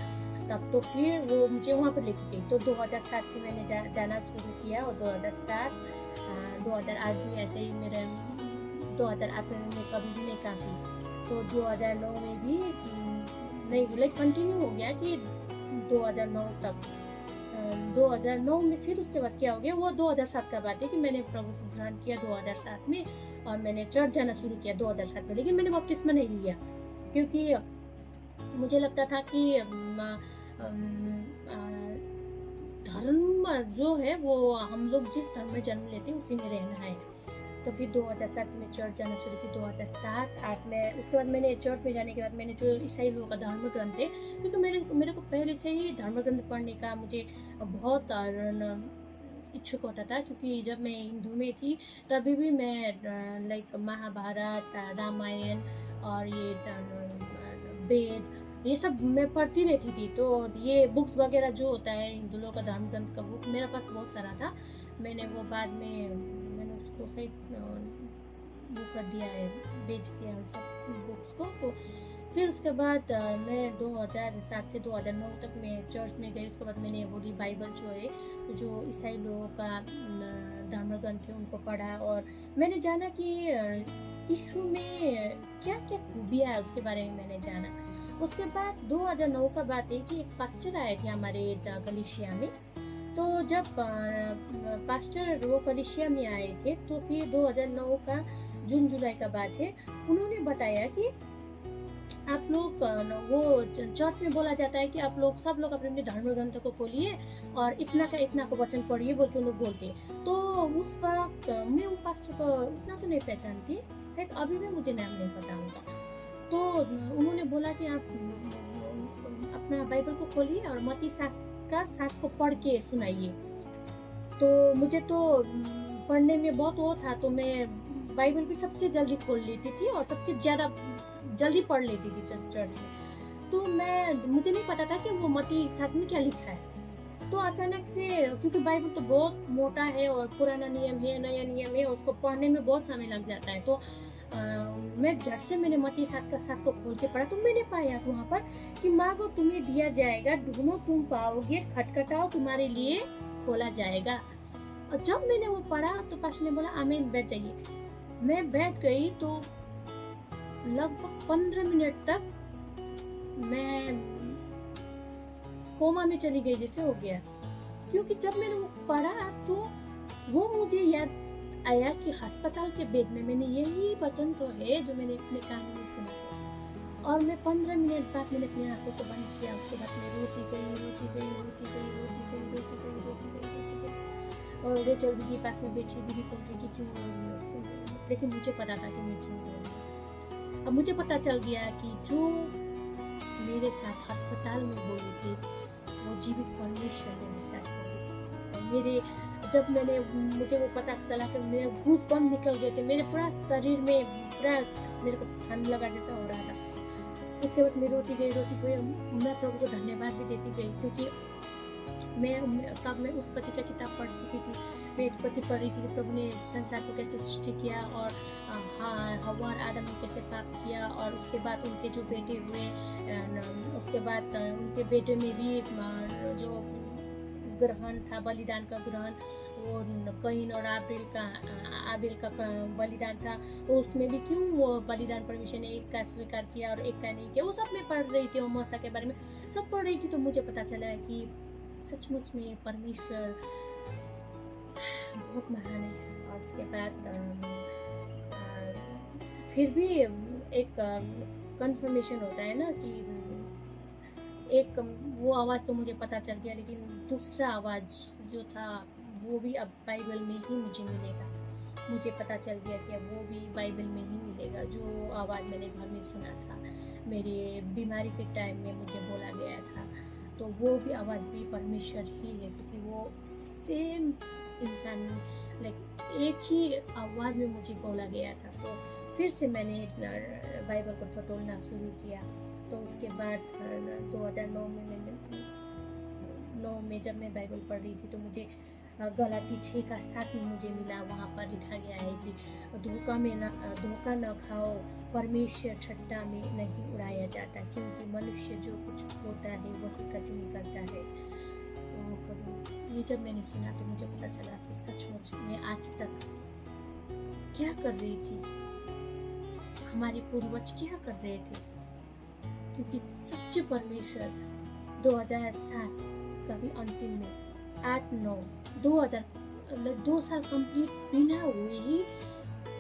तब। तो फिर वो मुझे वहाँ पर लेके गई। तो 2007 से मैंने जाना शुरू किया और 2008 भी ऐसे ही मेरे 2008 में मैं कभी भी नहीं काफी। तो 2009 में भी नहीं, लाइक कंटिन्यू हो गया कि 2009 तक। 2009 में फिर उसके बाद क्या हो गया, वो 2007 का बात है कि मैंने प्रभु को ग्रहण किया 2007 में और मैंने चर्च जाना शुरू किया 2007 में। लेकिन मैंने बपतिस्मा नहीं लिया क्योंकि मुझे लगता था कि धर्म जो है वो हम लोग जिस धर्म में जन्म लेते हैं उसी में रहना है। तो फिर 2007 में चर्च जाना शुरू की, 2007-8 में। उसके बाद मैंने चर्च में जाने के बाद मैंने जो ईसाई लोगों का धर्म ग्रंथ है, क्योंकि मेरे को पहले से ही धर्म ग्रंथ पढ़ने का मुझे बहुत इच्छुक होता था। क्योंकि जब मैं हिंदू में थी तभी भी मैं लाइक महाभारत, रामायण और ये वेद, ये सब मैं पढ़ती रहती थी। तो ये बुक्स वगैरह जो होता है हिंदू लोगों का धर्म ग्रंथ का बुक मेरे पास बहुत सारा था। मैंने वो बाद में मैंने उसको सही वो कर दिया है, बेच दिया उन सब बुक्स को। तो फिर उसके बाद मैं 2007 से 2009 तक मैं चर्च में गई। उसके बाद मैंने होली बाइबल जो है, जो ईसाई लोगों का धर्म ग्रंथ है, उनको पढ़ा और मैंने जाना कि यीशु में क्या क्या खूबियाँ है उसके बारे में मैंने जाना। उसके बाद 2009 का बात है कि एक पास्टर आए थे हमारे कलीसिया में। तो जब पास्टर वो कलीसिया में आए थे तो फिर 2009 का जून जुलाई का बात है, उन्होंने बताया कि आप लोग वो चर्च में बोला जाता है कि आप लोग सब लोग अपने अपने धर्म ग्रंथ को खोलिए और इतना को वचन पढ़िए बोल के लोग बोलते। तो उस वक्त मैं वो पास्टर को इतना तो नहीं पहचानती, शायद अभी भी मुझे नाम नहीं पता उनका। तो उन्होंने बोला कि आप अपना बाइबल को खोलिए और मत्ती 7 को पढ़ के सुनाइए। तो मुझे तो पढ़ने में बहुत वो था, तो मैं बाइबल भी सबसे जल्दी खोल लेती थी और सबसे ज़्यादा जल्दी पढ़ लेती थी चर्च में। तो मुझे नहीं पता था कि वो मत्ती 7 में क्या लिखा है। तो अचानक से, क्योंकि बाइबल तो बहुत मोटा है और पुराना नियम है, नया नियम है, उसको पढ़ने में बहुत समय लग जाता है। तो मैं झट से मैंने मत्ती 7 को खोल के पढ़ा। तो मैंने पाया वहाँ पर कि मांगो तुम्हें दिया जाएगा, ढूंढो तुम पाओगे, खटखटाओ तुम्हारे लिए खोला जाएगा। और जब मैंने वो पढ़ा तो पास्टर ने बोला आमीन, बैठ जाइए। मैं बैठ गई तो लगभग 15 मिनट तक मैं कोमा में चली गई जैसे हो गया, क्योंकि जब मैंने वो पढ़ा तो वो मुझे याद आया कि अस्पताल के बेड में मैंने यही वचन तो है जो मैंने अपने कान में सुना था। और मैं 15 मिनट बाद मैंने अपनी आंखों को बंद किया। उसके बाद मैं रोती गई और रेचल दीदी पास में बैठी, दीदी बोल रही कि क्यों रो रही हो, लेकिन मुझे पता था कि मैं क्यों रो रही हूँ। अब मुझे पता चल गया कि जो मेरे साथ अस्पताल में बोली थी वो जीवित परमेश्वर मेरे साथ बोली थी। जब मुझे वो पता चला कि मेरे गूज़बम्प निकल गए थे, मेरे पूरा शरीर में पूरा मेरे को ठंड लगा जैसा हो रहा था। उसके बाद मैं रोती गई। मैं प्रभु को धन्यवाद भी देती गई, क्योंकि मैं उत्पत्ति का किताब पढ़ चुकी थी। मैं उत्पत्ति पढ़ रही थी कि प्रभु ने संसार को कैसे सृष्टि किया और हव्वा और आदम ने कैसे पाप किया, और उसके बाद उनके जो बेटे हुए, उसके बाद उनके बेटे में भी जो ग्रहण था, बलिदान का ग्रहण, वो कईन और आबेल का बलिदान था, तो उसमें भी क्यों वो बलिदान परमेश्वर ने एक का स्वीकार किया और एक का नहीं किया। वो सब मैं पढ़ रही थी और मूसा के बारे में सब पढ़ रही थी। तो मुझे पता चला कि सचमुच में परमेश्वर बहुत महान है। और उसके बाद फिर भी एक कंफर्मेशन होता है ना कि एक वो आवाज़ तो मुझे पता चल गया, लेकिन दूसरा आवाज़ जो था वो भी अब बाइबल में ही मुझे मिलेगा। मुझे पता चल गया कि अब वो भी बाइबल में ही मिलेगा। जो आवाज़ मैंने घर में सुना था, मेरे बीमारी के टाइम में मुझे बोला गया था, तो वो भी आवाज़ भी परमेश्वर ही है, क्योंकि वो सेम इंसान एक ही आवाज़ में मुझे बोला गया था। तो फिर से मैंने बाइबल को टटोलना शुरू किया। तो उसके बाद 2009 में जब मैं बाइबल पढ़ रही थी तो मुझे गलाती 6:7 में मुझे मिला। वहाँ पर लिखा गया है कि धोखा न खाओ, परमेश्वर ठट्टा में नहीं उड़ाया जाता, क्योंकि मनुष्य जो कुछ होता है वही कठिन करता है। ये जब मैंने सुना तो मुझे पता चला कि सचमुच में आज तक क्या कर रही थी, हमारे पूर्वज क्या कर रहे थे, क्योंकि सच्चे परमेश्वर 2007 का भी अंतिम में 2 साल कंप्लीट बिना हुए ही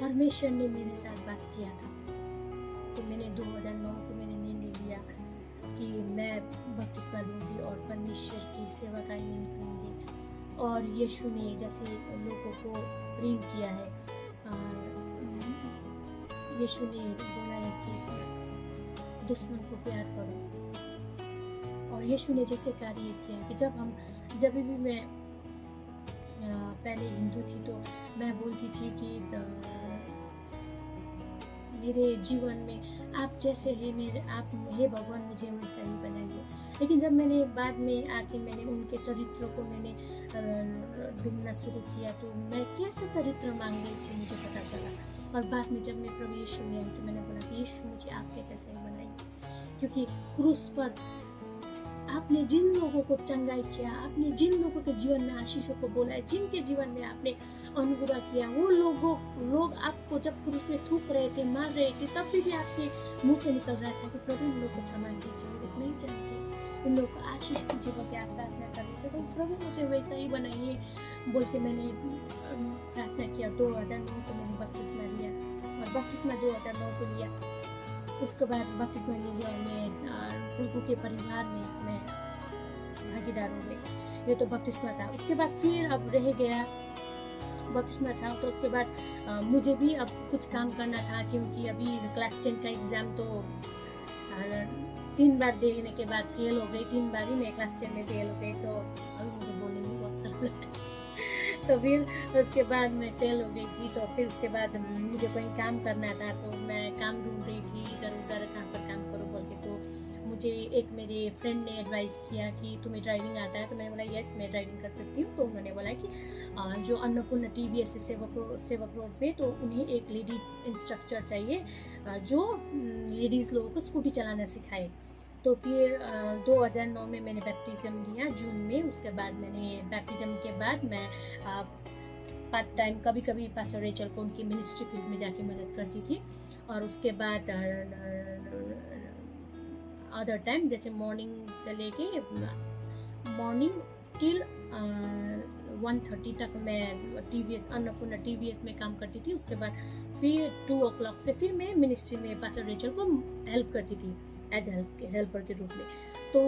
परमेश्वर ने मेरे साथ बात किया था। तो मैंने 2009 को मैंने निर्णय लिया कि मैं बपतिस्मा लूँगी और परमेश्वर की सेवकाई में निकलूँगी। और यीशु ने जैसे लोगों को प्रेम किया है, यीशु ने बोला है कि दुश्मन को प्यार करो। और यीशु ने जैसे कार्य किया कि जब भी मैं पहले हिंदू थी तो मैं बोलती थी कि मेरे जीवन में आप जैसे हैं, आप हे भगवान मुझे वैसा ही बनाइए। लेकिन जब मैंने बाद में आके मैंने उनके चरित्रों को मैंने ढूंढना शुरू किया तो मैं कैसा चरित्र मांग रही थी मुझे पता चला। और बाद में जब मैं प्रभु यीशु में आई तो मैंने बोला कि यीशु मुझे आपके जैसे ही बनाइए, क्योंकि क्रूस पर आपने जिन लोगों को चंगाई किया, आपने जिन लोगों के जीवन में आशीषों को बोला है, जिनके जीवन में आपने अनुग्रह किया, वो लोग आपको जब क्रूस में थूक रहे थे, मार रहे थे, तब भी आपके मुंह से निकल रहा था कि प्रभु इन लोग को क्षमा कीजिए, वो नहीं चाहते, इन लोग को आशीष दीजिए बोल के आप प्रार्थना कर रहे थे। तो प्रभु मुझे वैसा ही बनाइए बोल के मैंने प्रार्थना किया। 2009 को मैंने बपतिस्मा लिया और बपतिस्मा 2009 को लिया। उसके बाद बपतिस्मा ले लिया और मैं प्रभु के परिवार में मैं भागीदार हो गई। ये तो बपतिस्मा था। उसके बाद फिर अब रह गया बपतिस्मा था, तो उसके बाद मुझे भी अब कुछ काम करना था, क्योंकि अभी क्लास 10 का एग्ज़ाम तो 3 बार देने के बाद फेल हो गई। 3 बार ही मैं क्लास 10 में फेल हो गई, तो अभी मुझे बोलने में बहुत सारा लगता है। तो फिर उसके बाद मैं फेल हो गई थी, तो फिर उसके बाद मुझे कहीं काम करना था, तो मैं काम ढूंढ रही थी इधर उधर, कहाँ पर काम करो बोल के। तो मुझे एक मेरे फ्रेंड ने एडवाइस किया कि तुम्हें ड्राइविंग आता है, तो मैंने बोला यस मैं ड्राइविंग कर सकती हूँ। तो उन्होंने बोला कि जो अन्नपूर्णा TVS सेवक रोड पे, तो उन्हें एक लेडी इंस्ट्रक्टर चाहिए जो लेडीज़ लोगों को स्कूटी चलाना सिखाए। तो फिर 2009 में मैंने बैप्टिज्म लिया जून में। उसके बाद मैंने बैप्टिज्म के बाद मैं पार्ट टाइम कभी कभी पास्टर रेचल को उनकी मिनिस्ट्री फील्ड में जाके मदद करती थी। और उसके बाद अदर टाइम जैसे मॉर्निंग से लेके मॉर्निंग टिल 1:30 तक मैं TVS अन्नपूर्णा TVS में काम करती थी। उसके बाद फिर 2 o'clock से फिर मैं मिनिस्ट्री में पास्टर रेचल को हेल्प करती थी एज हेल्पर के रूप में। तो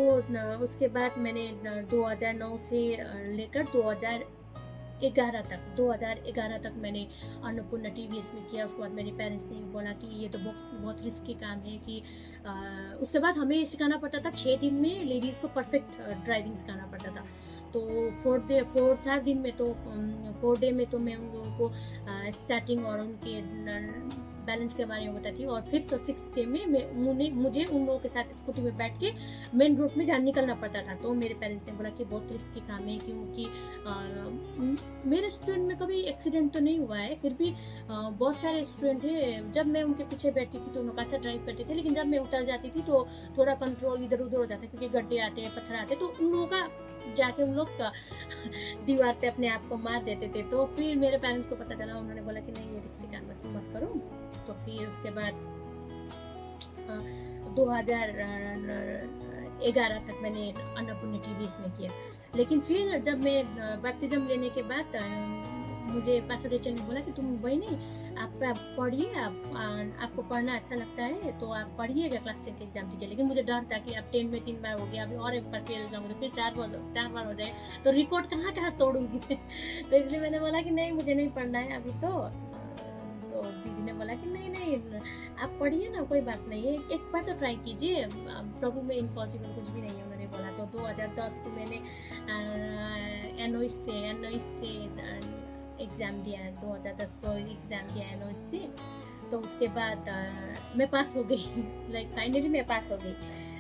उसके बाद मैंने 2009 से लेकर 2011 तक मैंने अन्नपूर्णा TVS में किया। उसके बाद मेरे पेरेंट्स ने बोला कि ये तो बहुत रिस्की काम है कि उसके बाद हमें सिखाना पड़ता था 6 दिन में लेडीज़ को परफेक्ट ड्राइविंग सिखाना पड़ता था। तो 4 दिन में तो 4 डे में तो मैं उन लोगों को स्टार्टिंग और उनके बैलेंस के बारे में बताती हूँ। और 5th और 6th डे में मुझे उन लोगों के साथ स्कूटी में बैठ के मेन रोड में जान निकलना पड़ता था। तो मेरे पेरेंट्स ने बोला कि बहुत रिस्की काम है, क्योंकि मेरे स्टूडेंट में कभी एक्सीडेंट तो नहीं हुआ है, फिर भी बहुत सारे स्टूडेंट हैं जब मैं उनके पीछे बैठती थी तो उन लोग अच्छा ड्राइव करते थे, लेकिन जब मैं उतर जाती थी तो थोड़ा कंट्रोल इधर उधर हो जाता, क्योंकि गड्ढे आते हैं, पत्थर आते, तो उन लोगों का जाके उन लोग का दीवार पे अपने आप को मार देते थे। तो फिर मेरे पेरेंट्स को पता चला, उन्होंने बोला कि नहीं ये रिस्की काम मत करो। तो फिर उसके बाद 2011 तक मैंने अन्नपूर्णा TVS में किया। लेकिन फिर जब मैं बैप्टिज्म लेने के बाद मुझे पास्टर रेचल ने बोला कि तुम वही नहीं आप पढ़िए, आपको पढ़ना अच्छा लगता है तो आप पढ़िएगा, क्लास 10 के एग्जाम दीजिए। लेकिन मुझे डर था कि अब 10 में 3 बार हो गया, अभी और एक बार फेल हो जाऊँगी तो फिर 4 बार हो जाए तो रिकॉर्ड कहाँ तोड़ूंगी। तो इसलिए मैंने बोला कि नहीं मुझे नहीं पढ़ना है अभी। तो दीदी ने बोला कि नहीं आप पढ़िए ना, कोई बात नहीं है, एक बार तो ट्राई कीजिए, प्रभु में इम्पॉसिबल कुछ भी नहीं है, उन्होंने बोला। तो 2010 को मैंने एनओएस से एग्ज़ाम दिया, 2010 को एग्ज़ाम दिया एनओएस से। तो उसके बाद मैं पास हो गई, लाइक फाइनली मैं पास हो गई।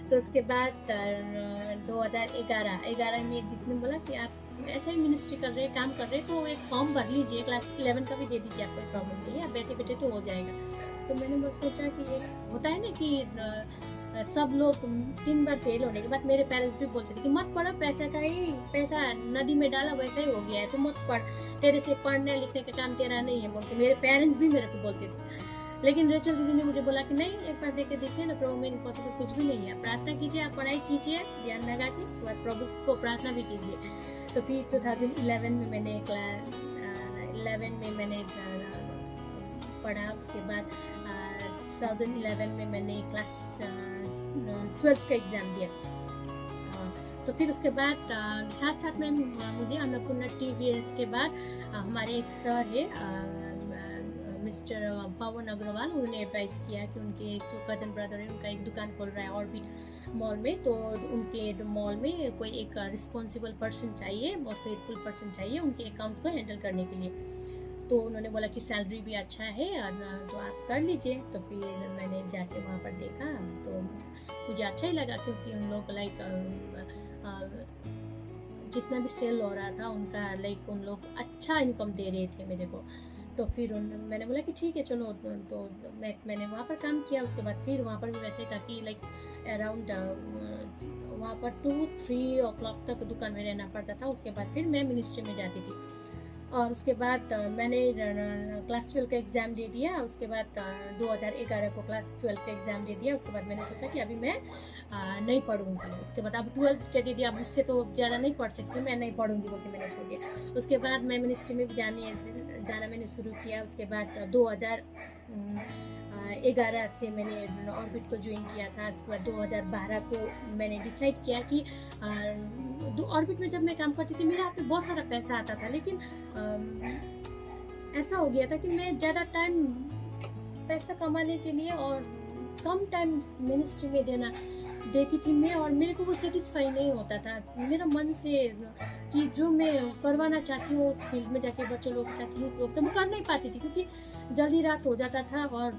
तो उसके बाद 2011 में दीदी ने बोला कि आप ऐसा ही मिनिस्ट्री कर रहे हैं, काम कर रहे हैं, तो एक फॉर्म भर लीजिए, क्लास 11 का भी दे दीजिए, आप कोई प्रॉब्लम नहीं है, आप बैठे बैठे तो हो जाएगा। तो मैंने बस सोचा कि ये होता है ना कि सब लोग 3 बार फेल होने के बाद मेरे पेरेंट्स भी बोलते थे कि मत पढ़ो, पैसा नदी में डाला वैसा ही हो गया है, तो मत पढ़, तेरे से पढ़ने लिखने का काम तेरा नहीं है बोलते मेरे पेरेंट्स भी मेरे को बोलते थे। लेकिन रेचल दीदी ने मुझे बोला कि नहीं एक बार देख के देखिए ना, प्रभु में इम्पॉसिबल कुछ भी नहीं है, आप प्रार्थना कीजिए, आप पढ़ाई कीजिए ध्यान लगा के, उसके बाद प्रभु को प्रार्थना भी कीजिए। तो फिर 2011 में मैंने क्लास 11 में मैंने पढ़ा। उसके बाद 2011 में मैंने क्लास 12 का एग्ज़ाम दिया। तो फिर उसके बाद साथ में मुझे अन्नपूर्णा TVS के बाद हमारे एक सर है मिस्टर पवन अग्रवाल, उन्होंने एडवाइस किया कि उनके एक जो कजन ब्रदर है उनका एक दुकान खोल रहा है ऑर्बिट मॉल में, तो उनके मॉल में कोई एक रिस्पॉन्सिबल पर्सन चाहिए और फेथफुल पर्सन चाहिए उनके अकाउंट को हैंडल करने के लिए। तो उन्होंने बोला कि सैलरी भी अच्छा है और तो आप कर लीजिए। तो फिर मैंने जाके वहाँ पर देखा तो मुझे अच्छा ही लगा, क्योंकि उन लोग लाइक जितना भी सेल हो रहा था उनका लाइक उन लोग अच्छा इनकम दे रहे थे मेरे को। तो फिर मैंने बोला कि ठीक है चलो, तो मैंने वहाँ पर काम किया। उसके बाद फिर वहाँ पर भी वैसे था कि लाइक अराउंड वहाँ पर 2-3 ओ क्लॉक तक दुकान में रहना पड़ता था। उसके बाद फिर मैं मिनिस्ट्री में जाती थी और उसके बाद मैंने क्लास 12 का एग्ज़ाम दे दिया। उसके बाद 2011 को क्लास 12 का एग्ज़ाम दे दिया। उसके बाद मैंने सोचा कि अभी मैं नहीं पढ़ूंगी। उसके बाद अब 12th के दे दिया, अब उससे तो ज़्यादा नहीं पढ़ सकती, मैं नहीं पढ़ूंगी बोल के मैंने छोड़ दिया। उसके बाद मैं मिनिस्ट्री में भी जाना मैंने शुरू किया। उसके बाद 2011 से मैंने ऑर्बिट को ज्वाइन किया था। उसके बाद 2012 को मैंने डिसाइड किया कि ऑर्बिट में जब मैं काम करती थी मेरे हाथ में बहुत सारा पैसा आता था, लेकिन ऐसा हो गया था कि मैं ज़्यादा टाइम पैसा कमाने के लिए और कम टाइम मिनिस्ट्री में देती थी मैं, और मेरे को वो सेटिस्फाई नहीं होता था मेरा मन से कि जो मैं करवाना चाहती हूँ उस फील्ड में जाके बच्चे लोगों के साथ यूथ लोग तो मैं कर नहीं पाती थी, क्योंकि जल्दी रात हो जाता था और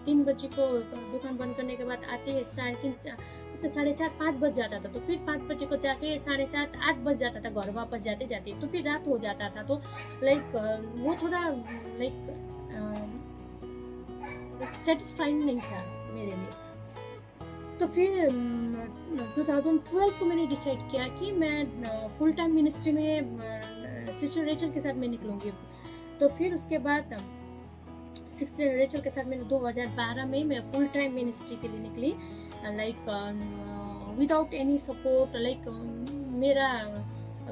3 बजे को दुकान बंद करने के बाद आते 4:30-5 बज जाता था। तो फिर 5 बजे को जाके 7:30-8 बज जाता था घर वापस जाते जाते, तो फिर रात हो जाता था। तो वो थोड़ा सेटिस्फाइंग नहीं था मेरे लिए। तो फिर 2012 को मैंने डिसाइड किया कि मैं फुल टाइम मिनिस्ट्री में सिस्टर रेचल के साथ मैं निकलूंगी। तो फिर उसके बाद सिस्टर रेचल के साथ मैंने 2012 में मैं फुल टाइम मिनिस्ट्री के लिए निकली, विदाउट एनी सपोर्ट। मेरा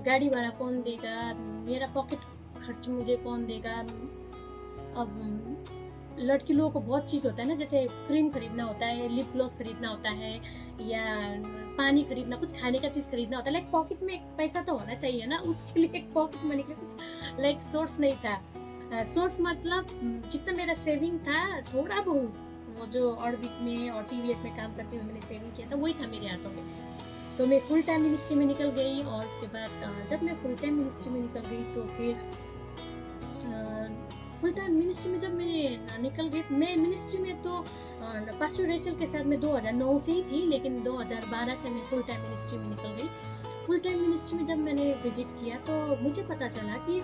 गाड़ी भाड़ा कौन देगा, मेरा पॉकेट खर्च मुझे कौन देगा। अब लड़की लोगों को बहुत चीज़ होता है ना, जैसे क्रीम खरीदना होता है, लिप ग्लॉस खरीदना होता है, या पानी खरीदना, कुछ खाने का चीज़ खरीदना होता है। पॉकेट में एक पैसा तो होना चाहिए ना, उसके लिए एक पॉकेट मनी के कुछ सोर्स नहीं था। सोर्स मतलब जितना मेरा सेविंग था थोड़ा बहुत, वो जो ऑर्बिट में और टीवीएस में काम करते हुए मैंने सेविंग किया था वही था मेरे हाथों में। तो मैं फुल टाइम मिनिस्ट्री में निकल गई। और उसके बाद जब मैं फुल टाइम मिनिस्ट्री में निकल गई तो फिर फुल टाइम मिनिस्ट्री में जब मैं निकल गई, मैं मिनिस्ट्री में तो पास्टर रेचल के साथ मैं 2009 से ही थी, लेकिन 2012 से मैं फुल टाइम मिनिस्ट्री में निकल गई। फुल टाइम मिनिस्ट्री में जब मैंने विजिट किया तो मुझे पता चला कि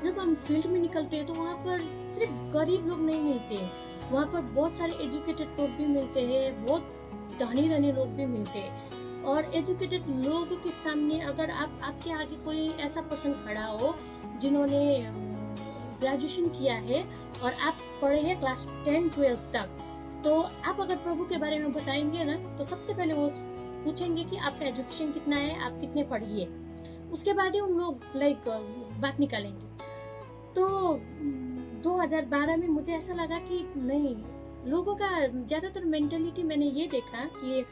जब हम फील्ड में निकलते हैं तो वहाँ पर सिर्फ गरीब लोग नहीं मिलते, वहाँ पर बहुत सारे एजुकेटेड लोग भी मिलते हैं, बहुत धनी धनी लोग भी मिलते हैं। और एजुकेटेड लोगों के सामने अगर आपके आगे कोई ऐसा पर्सन खड़ा हो जिन्होंने ग्रेजुएशन किया है और आप पढ़े हैं क्लास 10-12 तक, तो आप अगर प्रभु के बारे में बताएंगे ना तो सबसे पहले वो पूछेंगे कि आपका एजुकेशन कितना है, आप कितने पढ़ी है। उसके बाद ही उन लोग बात निकालेंगे। तो 2012 में मुझे ऐसा लगा कि नहीं, लोगों का ज़्यादातर मेंटेलिटी मैंने ये देखा कि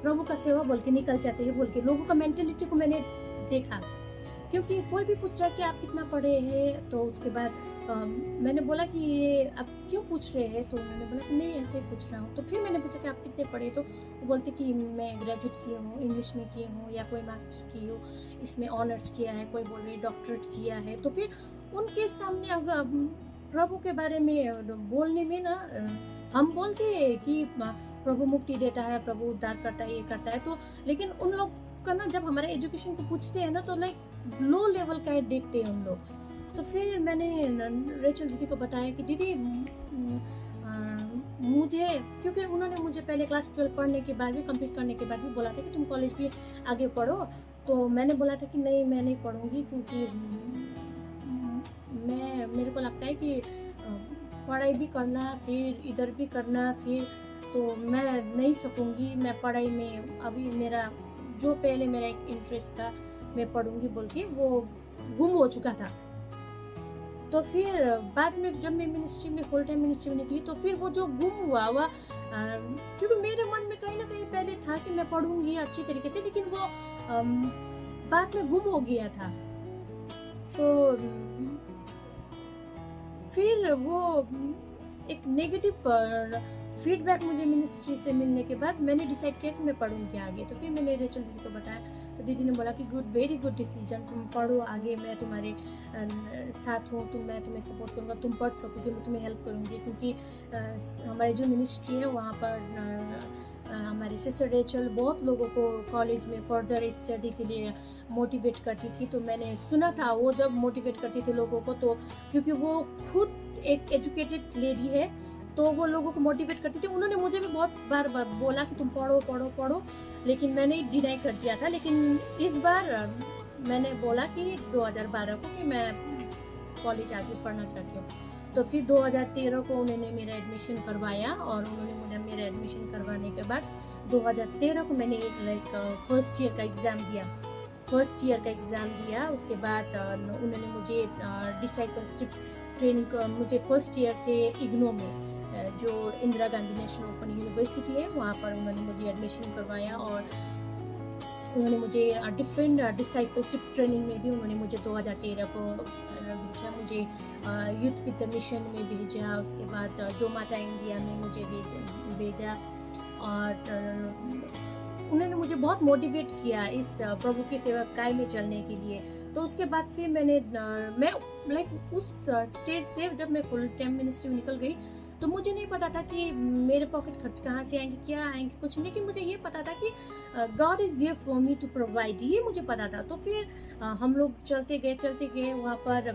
प्रभु का सेवा बोल के निकल जाते हैं बोल के, लोगों का मेंटेलिटी को मैंने देखा। क्योंकि कोई भी पूछ रहा है कि आप कितना पढ़े हैं, तो उसके बाद मैंने बोला कि ये आप क्यों पूछ रहे हैं, तो उन्होंने बोला कि नहीं ऐसे ही पूछ रहा हूँ। तो फिर मैंने पूछा कि आप कितने पढ़े, तो वो बोलते कि मैं ग्रेजुएट की हूँ, इंग्लिश में की हूँ, या कोई मास्टर की हूँ, इसमें ऑनर्स किया है, कोई बोल रही डॉक्टरेट किया है। तो फिर उनके सामने अगर प्रभु के बारे में बोलने में ना, हम बोलते हैं कि प्रभु मुक्ति देता है, प्रभु उद्धार करता है, ये करता है, तो लेकिन उन लोग का ना जब हमारे एजुकेशन को पूछते हैं ना तो लो लेवल का देखते हैं उन लोग। तो फिर मैंने रेचल दीदी को बताया कि दीदी मुझे, क्योंकि उन्होंने मुझे पहले क्लास 12 पढ़ने के बाद भी, कंप्लीट करने के बाद भी बोला था कि तुम कॉलेज भी आगे पढ़ो। तो मैंने बोला था कि नहीं, मैं नहीं पढ़ूंगी, क्योंकि मेरे को लगता है कि पढ़ाई भी करना फिर इधर भी करना, फिर तो मैं नहीं सकूंगी। मैं पढ़ाई में अभी मेरा जो पहले मेरा एक इंटरेस्ट था मैं पढ़ूंगी बोल के वो गुम हो चुका था। तो फिर बाद में जब मैं मिनिस्ट्री में फुल टाइम मिनिस्ट्री में निकली तो फिर वो जो गुम हुआ क्योंकि मेरे मन में कहीं ना कहीं पहले था कि मैं पढ़ूंगी अच्छी तरीके से, लेकिन वो बाद में गुम हो गया था। तो फिर वो एक नेगेटिव फीडबैक मुझे मिनिस्ट्री से मिलने के बाद मैंने डिसाइड किया कि मैं पढ़ूंगी आगे। तो फिर मैंने रेचल दीदी को बताया, तो दीदी ने बोला कि वेरी गुड डिसीजन, तुम पढ़ो आगे, मैं तुम्हारे साथ हूँ, मैं तुम्हें सपोर्ट करूँगा, तुम पढ़ सकोगे, मैं तुम्हें हेल्प करूँगी। क्योंकि हमारी जो मिनिस्ट्री है वहाँ पर हमारी सिस्टर रेचल बहुत लोगों को कॉलेज में फर्दर स्टडी के लिए मोटिवेट करती थी। तो मैंने सुना था वो जब मोटिवेट करती थी लोगों को, तो क्योंकि वो खुद एक एजुकेटेड लेडी है, तो वो लोगों को मोटिवेट करती थी। उन्होंने मुझे भी बहुत बार बोला कि तुम पढ़ो पढ़ो पढ़ो, लेकिन मैंने डिनाई कर दिया था। लेकिन इस बार मैंने बोला कि 2012 को कि मैं कॉलेज आगे पढ़ना चाहती हूँ। तो फिर 2013 को उन्होंने मेरा एडमिशन करवाया, और उन्होंने मुझे मेरा एडमिशन करवाने के बाद 2013 को मैंने फर्स्ट ईयर का एग्ज़ाम दिया। उसके बाद उन्होंने मुझे डिसाइपलशिप ट्रेनिंग मुझे फर्स्ट ईयर से इग्नो में जो Indira Gandhi national open university है वहाँ पर उन्होंने मुझे एडमिशन करवाया, और उन्होंने मुझे डिफरेंट डिसाइपलशिप ट्रेनिंग में भी उन्होंने मुझे 2013 को भेजा। मुझे यूथ विद द मिशन में भेजा, उसके बाद डोमाटा इंडिया में मुझे भेजा, और उन्होंने मुझे बहुत मोटिवेट किया इस प्रभु की सेवा काय में चलने के लिए। तो उसके बाद फिर मैं उस स्टेज से जब मैं फुल टाइम मिनिस्ट्री में निकल गई, तो मुझे नहीं पता था कि मेरे पॉकेट खर्च कहाँ से आएंगे, क्या आएंगे, कुछ नहीं। लेकिन मुझे ये पता था कि God is there for me to provide, ये मुझे पता था। तो फिर हम लोग चलते गए वहाँ पर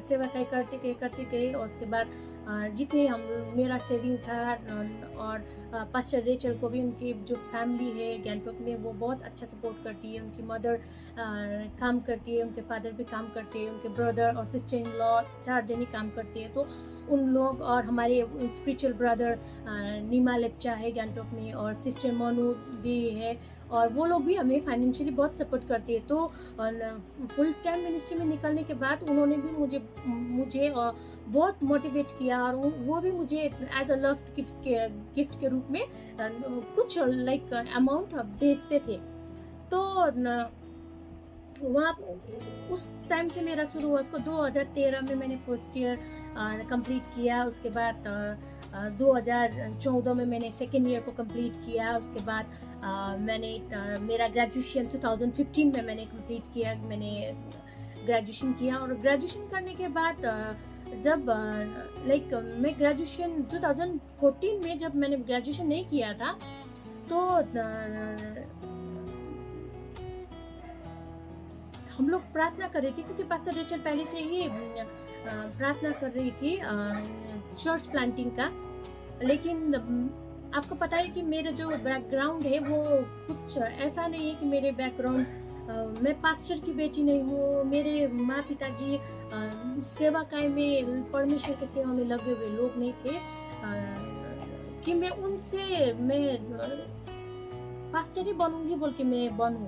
सेवा करते गए, और उसके बाद जितने मेरा सेविंग था, और पास्टर रेचल को भी उनकी जो फैमिली है गैंगटॉक में वो बहुत अच्छा सपोर्ट करती है। उनकी मदर काम करती है, उनके फादर भी काम करते हैं, उनके ब्रदर और सिस्टर इन लॉ 4 जने काम करते हैं। तो उन लोग और हमारे स्पिरिचुअल ब्रदर नीमा लेप्चा है गैंगटॉक में, और सिस्टर मोनू दी है, और वो लोग भी हमें फाइनेंशियली बहुत सपोर्ट करते हैं। तो फुल टाइम मिनिस्ट्री में निकलने के बाद उन्होंने भी मुझे बहुत मोटिवेट किया, और वो भी मुझे एज अ लव गिफ्ट के रूप में कुछ अमाउंट भेजते थे। तो वहाँ उस टाइम से मेरा शुरू हुआ। उसको 2013 में मैंने फर्स्ट ईयर कंप्लीट किया। उसके बाद 2014 में मैंने सेकेंड ईयर को कंप्लीट किया। उसके बाद मैंने मेरा ग्रेजुएशन 2015 में मैंने कंप्लीट किया। मैंने ग्रेजुएशन किया, और ग्रेजुएशन करने के बाद जब मैं ग्रेजुएशन 2014 में जब मैंने ग्रेजुएशन नहीं किया था, तो हम लोग प्रार्थना कर रहे थे, क्योंकि पास्टर रेचल पहले से ही प्रार्थना कर रही थी चर्च प्लांटिंग का। लेकिन आपको पता है कि मेरा जो बैकग्राउंड है वो कुछ ऐसा नहीं है कि मेरे बैकग्राउंड मैं पास्टर की बेटी नहीं हूँ। मेरे माँ पिताजी सेवा काय में परमेश्वर की सेवा में लगे हुए लोग नहीं थे कि मैं पास्टर ही बनूंगी बोल के मैं बनूं,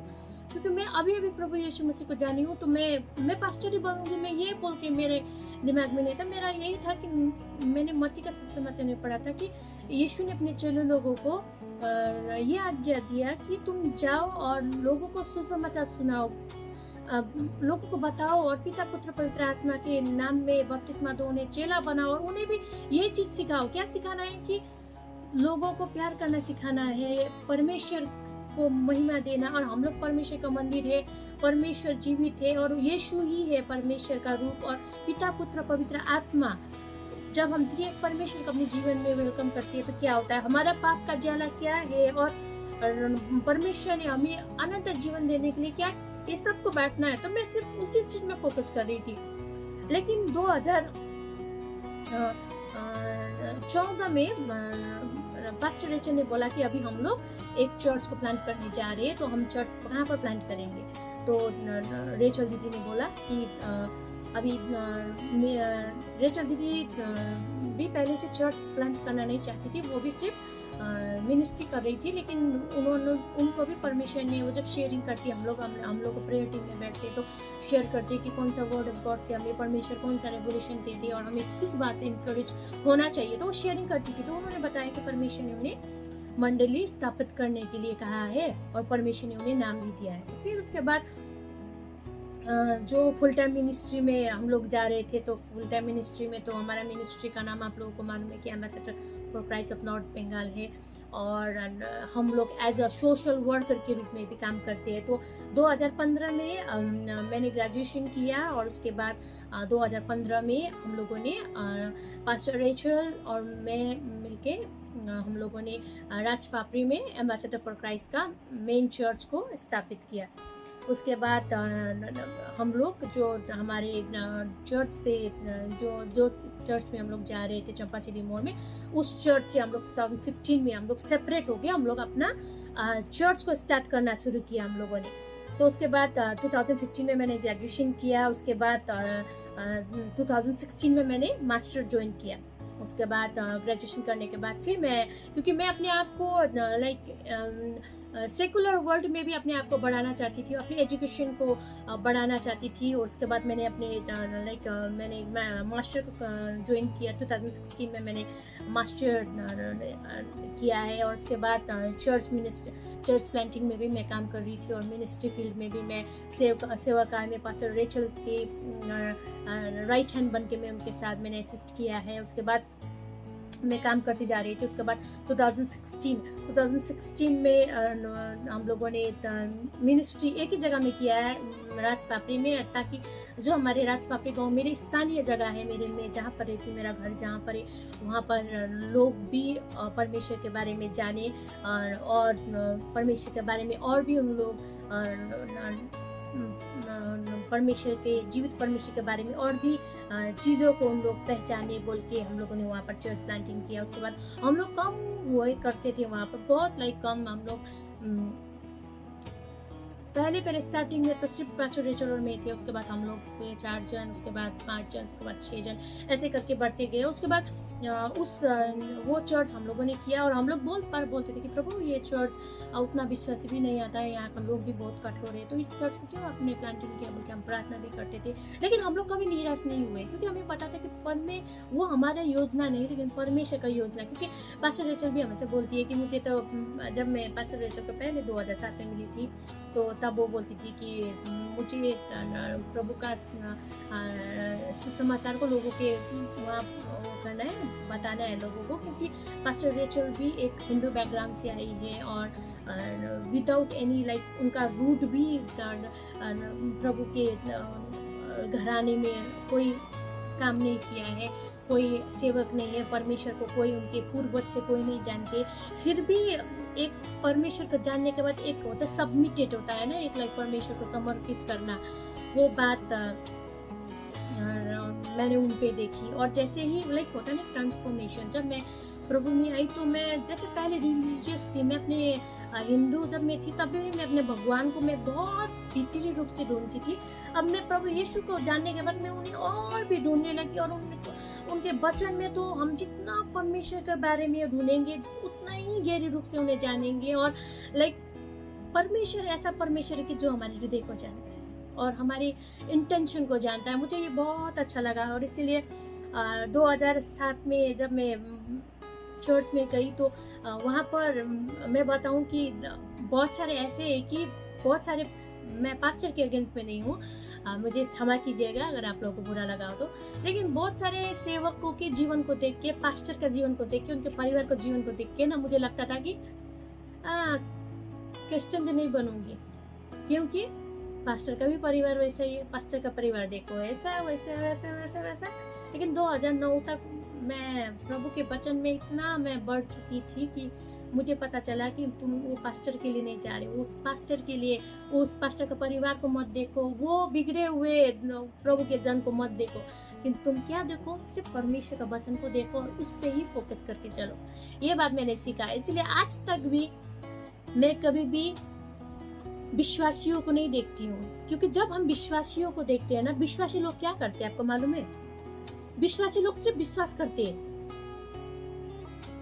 क्योंकि मैं अभी प्रभु यीशु मसीह को जानी हूँ। तो मैं पास्टर ही बनूंगी, मैं ये बोल के मेरे दिमाग में नहीं था। मेरा यही था कि मैंने मत्ती का सुसमाचार में पढ़ा था कि यीशु ने अपने चेलों लोगों को ये आज्ञा दिया कि तुम जाओ और लोगों को सुसमाचार सुनाओ, लोगों को बताओ, और पिता पुत्र पवित्र आत्मा के नाम में बपतिस्मा दो, उन्हें चेला बनाओ, और उन्हें भी ये चीज सिखाओ। क्या सिखाना है? कि लोगों को प्यार करना सिखाना है, परमेश्वर को महिमा देना। और हम लोग परमेश्वर का मंदिर है, परमेश्वर जीवित है, और यीशु ही है परमेश्वर का रूप, और पिता पुत्र पवित्र आत्मा। जब हम त्रिएक परमेश्वर को अपने जीवन में वेलकम करते हैं तो क्या होता है? हमारा पाप का ज्वाला क्या है, और परमेश्वर ने हमें अनंत जीवन देने के लिए क्या, ये सब को बांटना है। तो मैं सिर्फ उसी चीज में फोकस कर रही थी। लेकिन 2014 में पास्टर रेचल ने बोला कि अभी हम लोग एक चर्च को प्लांट करने जा रहे हैं, तो हम चर्च कहाँ पर प्लांट करेंगे? तो रेचल दीदी ने बोला कि अभी रेचल दीदी भी पहले से चर्च प्लांट करना नहीं चाहती थी, वो भी सिर्फ मिनिस्ट्री कर रही थी। लेकिन उनको भी परमिशन ने, वो जब शेयरिंग करती, हम लोग प्रेयर टीम में बैठते तो शेयर करते कि कौन सा वर्ड ऑफ गॉड से हमें परमेश्वर कौन सा रेवोल्यूशन दे रही है और हमें किस बात से इंकरेज होना चाहिए, तो वो शेयरिंग करती थी। तो उन्होंने बताया कि परमेश्वर ने उन्हें मंडली स्थापित करने के लिए कहा है, और परमेश्वर ने उन्हें नाम भी दिया है। तो फिर उसके बाद जो फुल टाइम मिनिस्ट्री में हम लोग जा रहे थे, तो फुल टाइम मिनिस्ट्री में तो हमारा मिनिस्ट्री का नाम आप लोगों को मालूम है कि ambassador for Christ of North Bengal है, और हम लोग एज अ सोशल वर्कर के रूप में भी काम करते हैं। तो 2015 में मैंने ग्रेजुएशन किया, और उसके बाद 2015 में हम लोगों ने पास्टर रेचल और मैं मिलके हम लोगों ने राजपापड़ी में एम्बेसडर फॉर क्राइस्ट का मेन चर्च को स्थापित किया। उसके बाद हम लोग जो हमारे चर्च थे, जो जो चर्च में हम लोग जा रहे थे चंपाचेरी मोड़ में, उस चर्च से हम लोग 2015 में हम लोग सेपरेट हो गए। हम लोग अपना चर्च को स्टार्ट करना शुरू किया हम लोगों ने। तो उसके बाद 2015 में मैंने ग्रेजुएशन किया। उसके बाद 2016 में मैंने मास्टर ज्वाइन किया। उसके बाद ग्रेजुएशन करने के बाद फिर मैं, क्योंकि मैं अपने आप को लाइक सेकुलर वर्ल्ड में भी अपने आप को बढ़ाना चाहती थी, अपनी एजुकेशन को बढ़ाना चाहती थी। और उसके बाद मैंने अपने लाइक मैंने मास्टर ज्वाइन किया 2016 में। मैंने मास्टर किया है। और उसके बाद चर्च प्लांटिंग में भी मैं काम कर रही थी, और मिनिस्ट्री फील्ड में भी मैं सेवा कार्य में पास्टर रेचल के राइट हैंड बन के मैं उनके साथ मैंने असिस्ट किया है। उसके बाद मैं काम करती जा रही थी। उसके बाद 2016 में हम लोगों ने मिनिस्ट्री एक ही जगह में किया है, राजपापड़ी में, ताकि जो हमारे राजपापड़ी गांव मेरी स्थानीय जगह है, मेरे में जहाँ पर रहती हूँ, मेरा घर जहाँ पर है, वहाँ पर लोग भी परमेश्वर के बारे में जाने और परमेश्वर के बारे में और भी उन लोग परमेश्वर के जीवित परमेश्वर के बारे में और भी चीज़ों को उन लोग पहचाने बोल के हम लोगों ने वहाँ पर चर्च प्लांटिंग किया। उसके बाद हम लोग कम हुए करते थे वहाँ पर, बहुत लाइक कम हम लोग पहले स्टार्टिंग में तो सिर्फ पास्टर रेचल और मैं थे। उसके बाद हम लोग हुए 4 जन, उसके बाद 5 जन, उसके बाद 6 जन, ऐसे करके बढ़ते गए। उसके बाद वो चर्च हम लोगों ने किया। और हम लोग बोलते थे कि प्रभु ये चर्च उतना विश्वासी भी नहीं आता है, यहाँ का लोग भी बहुत कठोर है, तो इस चर्च को क्यों आपने प्लांटिंग किया बोल के हम प्रार्थना भी करते थे। लेकिन हम लोग कभी निराश नहीं हुए, क्योंकि हमें पता था कि पर में वो हमारा योजना नहीं, लेकिन परमेश्वर का योजना। क्योंकि पास्टर रेचल भी हमसे बोलती है कि मुझे तो, जब मैं पास्टर रेचल को पहले 2007 में मिली थी, तो तब वो बोलती थी कि मुझे प्रभु का सुसमाचार को लोगों के वहाँ करना है, बताना है लोगों को। क्योंकि पास्टर रेचल भी एक हिंदू बैकग्राउंड से आई है, और विदाउट एनी लाइक उनका रूट भी प्रभु के घराने में कोई काम नहीं किया है, कोई सेवक नहीं है, परमेश्वर को कोई उनके पूर्वज से कोई नहीं जानते। फिर भी एक परमेश्वर को जानने के बाद एक होता सबमिटेड होता है ना, एक लाइक परमेश्वर को समर्पित करना, वो बात मैंने उन पे देखी। और जैसे ही लाइक होता है ना ट्रांसफॉर्मेशन, जब मैं प्रभु में आई तो मैं जैसे पहले रिलीजियस थी, मैं अपने हिंदू जब मैं थी तब भी मैं अपने भगवान को मैं बहुत भीतरी रूप से ढूंढती थी। अब मैं प्रभु यीशु को जानने के बाद मैं उन्हें और भी ढूंढने लगी, और उनके वचन में तो हम जितना परमेश्वर के बारे में ढूंढेंगे उतना ही गहरे रूप से उन्हें जानेंगे। और लाइक परमेश्वर ऐसा परमेश्वर है कि जो हमारे हृदय को जानता है और हमारी इंटेंशन को जानता है। मुझे ये बहुत अच्छा लगा, और इसीलिए 2007 में जब मैं चर्च में गई तो वहाँ पर मैं बताऊँ कि बहुत सारे ऐसे हैं कि बहुत सारे, मैं पास्टर के अगेंस्ट में नहीं हूँ, मुझे क्षमा कीजिएगा अगर आप लोगों को बुरा लगा हो तो, लेकिन बहुत सारे सेवकों के जीवन को देख के, पास्टर का जीवन को देख के, उनके परिवार का जीवन को देख के ना मुझे लगता था कि क्रिश्चियन जो नहीं बनूंगी, क्योंकि पास्टर का भी परिवार वैसा ही है, पास्टर का परिवार देखो ऐसा वैसा वैसा वैसा वैसा। लेकिन 2009 तक मैं प्रभु के वचन में इतना मैं बढ़ चुकी थी कि मुझे पता चला कि तुम वो पास्टर के लिए नहीं जा रहे, उस पास्टर के लिए, उस पास्टर का परिवार को मत देखो, वो बिगड़े हुए प्रभु के जन को मत देखो, लेकिन तुम क्या देखो, सिर्फ परमेश्वर का वचन को देखो और उस पर ही फोकस करके चलो। ये बात मैंने सीखा। इसलिए आज तक भी मैं कभी भी विश्वासियों को नहीं देखती हूँ, क्योंकि जब हम विश्वासियों को देखते हैं ना, विश्वासी लोग क्या करते हैं आपको मालूम है? विश्वासी लोग सिर्फ विश्वास करते हैं,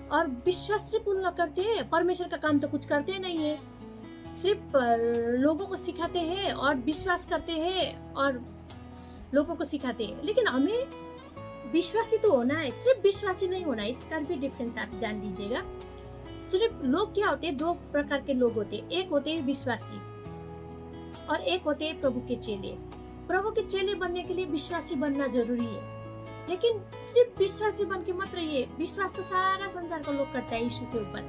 और विश्वास सिर्फ उन लोग करते हैं, परमेश्वर का काम तो कुछ करते नहीं है, सिर्फ लोगों को सिखाते हैं और विश्वास करते हैं और लोगों को सिखाते हैं। लेकिन हमें विश्वासी तो होना है, सिर्फ विश्वासी नहीं होना है। इसका भी डिफरेंस आप जान लीजिएगा। सिर्फ लोग क्या होते हैं, 2 प्रकार के लोग होते हैं, एक होते हैं विश्वासी और एक होते हैं प्रभु के चेले। प्रभु के चेले बनने के लिए विश्वासी बनना जरूरी है, लेकिन सिर्फ विश्वासी बन के मत रहिए। विश्वास तो सारा संसार का लोग करता है यीशु के ऊपर।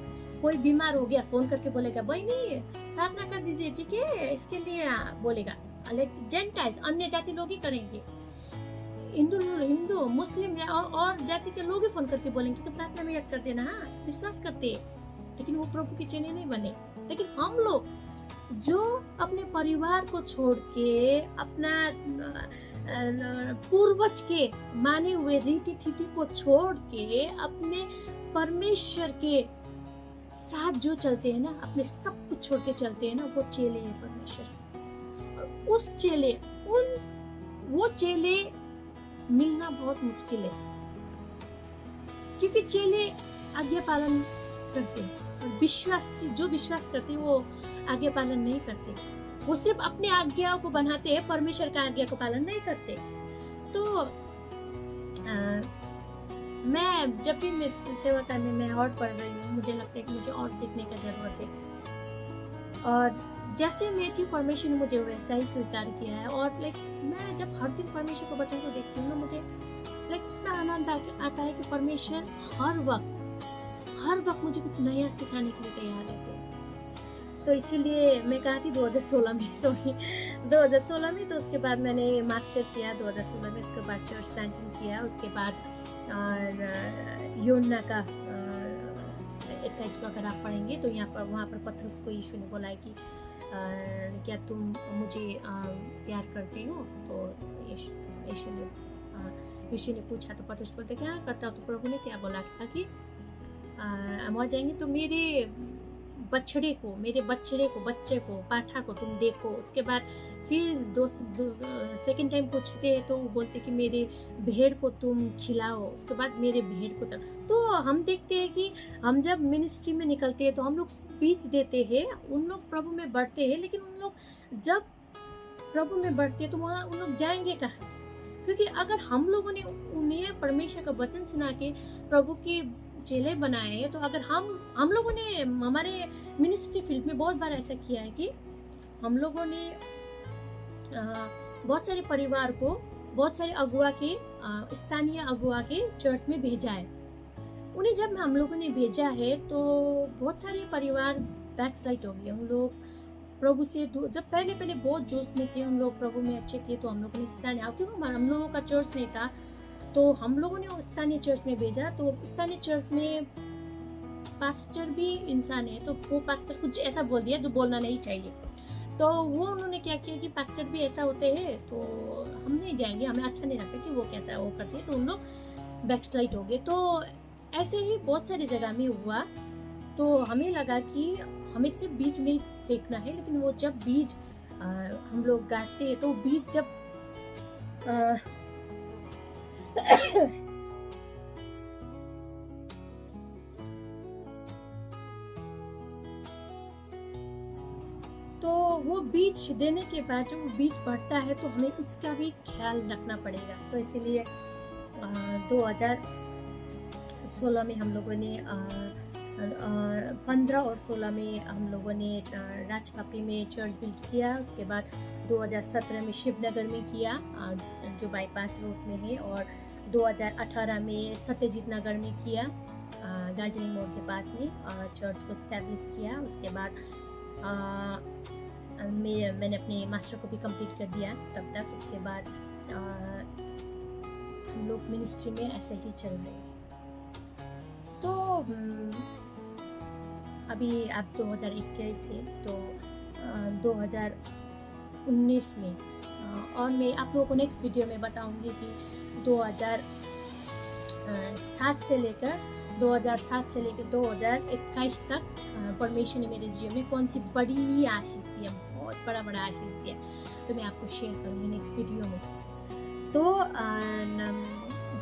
कोई बीमार हो गया, फोन करके बोलेगा बहनी प्रार्थना कर दीजिए, ठीक है, इसके लिए बोलेगा। लेकिन जेंटाइल्स, अन्य जाति लोग ही करेंगे। हिंदू मुस्लिम और जाति के लोग ही फोन करके बोलेंगे कि प्रार्थना में याद कर देना, हाँ विश्वास करते हैं, लेकिन वो प्रभु के चेले नहीं बने। लेकिन हम लोग जो अपने परिवार को छोड़ के, अपना पूर्वज के माने हुए रीति थीति को छोड़ के अपने परमेश्वर के साथ जो चलते हैं ना, अपने सब कुछ छोड़ के चलते हैं ना, वो चेले हैं परमेश्वर। और उस चेले, वो चेले मिलना बहुत मुश्किल है, क्योंकि चेले आज्ञा पालन करते हैं, जो विश्वास करते हैं वो आज्ञा पालन नहीं करते। वो सिर्फ अपने आज्ञाओं को बनाते हैं, परमेश्वर का आज्ञा को पालन नहीं करते। तो मैं जब भी मैं सेवा करने में और पढ़ रही हूँ, मुझे लगता है कि मुझे और सीखने का जरूरत है। और जैसे मैं थी, परमेश्वर ने मुझे वैसा ही स्वीकार किया है। और मैं जब हर दिन परमेश्वर के वचन को देखती हूँ ना, मुझे इतना आनंद आता है कि परमेश्वर हर वक्त मुझे कुछ नया सिखाने के लिए तैयार रहते हैं। तो इसीलिए मैं कहा थी 2016 में, तो उसके बाद मैंने मास्टर किया 2016 में, उसके बाद चर्च प्लांटिंग किया, उसके बाद योना का 21 को अगर आप पढ़ेंगे तो वहाँ पर पत्रुस को यीशु ने बोला कि क्या तुम मुझे प्यार करते हो? तो यीशु ने पूछा, तो पत्रुस बोलते क्या करता हो? तो प्रभु ने क्या बोला था कि हम आ जाएंगे तो मेरे बच्चे को पाठा को तुम देखो। उसके बाद फिर सेकेंड टाइम पूछते हैं तो वो बोलते कि मेरे भेड़ को तुम खिलाओ। उसके बाद मेरे भेड़ को तो हम देखते हैं कि हम जब मिनिस्ट्री में निकलते हैं तो हम लोग स्पीच देते हैं, उन लोग प्रभु में बढ़ते हैं, लेकिन उन लोग जब प्रभु में बढ़ते हैं तो वहाँ उन लोग जाएंगे कहाँ? क्योंकि अगर हम लोगों ने उन्हें परमेश्वर का वचन सुना के प्रभु के चेले बनाए, तो अगर हम लोगों ने हमारे मिनिस्ट्री फील्ड में बहुत बार ऐसा किया है कि हम लोगों ने बहुत सारे परिवार को, बहुत सारे अगुआ के, स्थानीय अगुआ के चर्च में भेजा है। उन्हें जब हम लोगों ने भेजा है तो बहुत सारे परिवार बैकस्लाइड हो गए। हम लोग प्रभु से जब पहले बहुत जोश में थे, हम लोग प्रभु में अच्छे थे, तो हम लोगों ने स्थानीय, क्योंकि हम लोगों का चर्च नहीं था तो हम लोगों ने स्थानीय चर्च में भेजा। तो स्थानीय चर्च में पास्टर भी इंसान है, तो वो पास्टर कुछ ऐसा बोल दिया जो बोलना नहीं चाहिए। तो वो उन्होंने क्या किया कि पास्टर भी ऐसा होते हैं तो हम नहीं जाएंगे, हमें अच्छा नहीं लगता कि वो कैसा वो करते हैं, तो उन लोग बैकस्लाइड हो गए। तो ऐसे ही बहुत सारी जगह में हुआ। तो हमें लगा कि हमें सिर्फ बीज नहीं फेंकना है, लेकिन वो जब बीज हम लोग गाड़ते हैं तो बीज जब तो वो बीज देने के बाद जब वो बीज बढ़ता है तो हमें उसका भी ख्याल रखना पड़ेगा। तो इसीलिए 2016 में हम लोगों ने 15 और 16 में हम लोगों ने राजपापड़ी में चर्च बिल्ड किया। उसके बाद 2017 में शिवनगर में किया जो बाईपास रोड में है, और 2018 में सत्यजीत नगर में किया, दार्जिलिंग मोड़ के पास में चर्च को स्टैब्लिश किया। उसके बाद मैंने अपने मास्टर को भी कंप्लीट कर दिया तब तक। उसके बाद हम लोग मिनिस्ट्री में ऐसे ही चल रहे हैं। तो अभी आप 2021 से तो 2019 में और मैं आप लोगों को नेक्स्ट वीडियो में बताऊंगी कि 2007 से लेकर 2021 तक परमेश्वर ने मेरे जीवन में कौन सी बड़ी आशीष दी है, बहुत बड़ा आशीष दिया, तो मैं आपको शेयर करूँगी नेक्स्ट वीडियो में। तो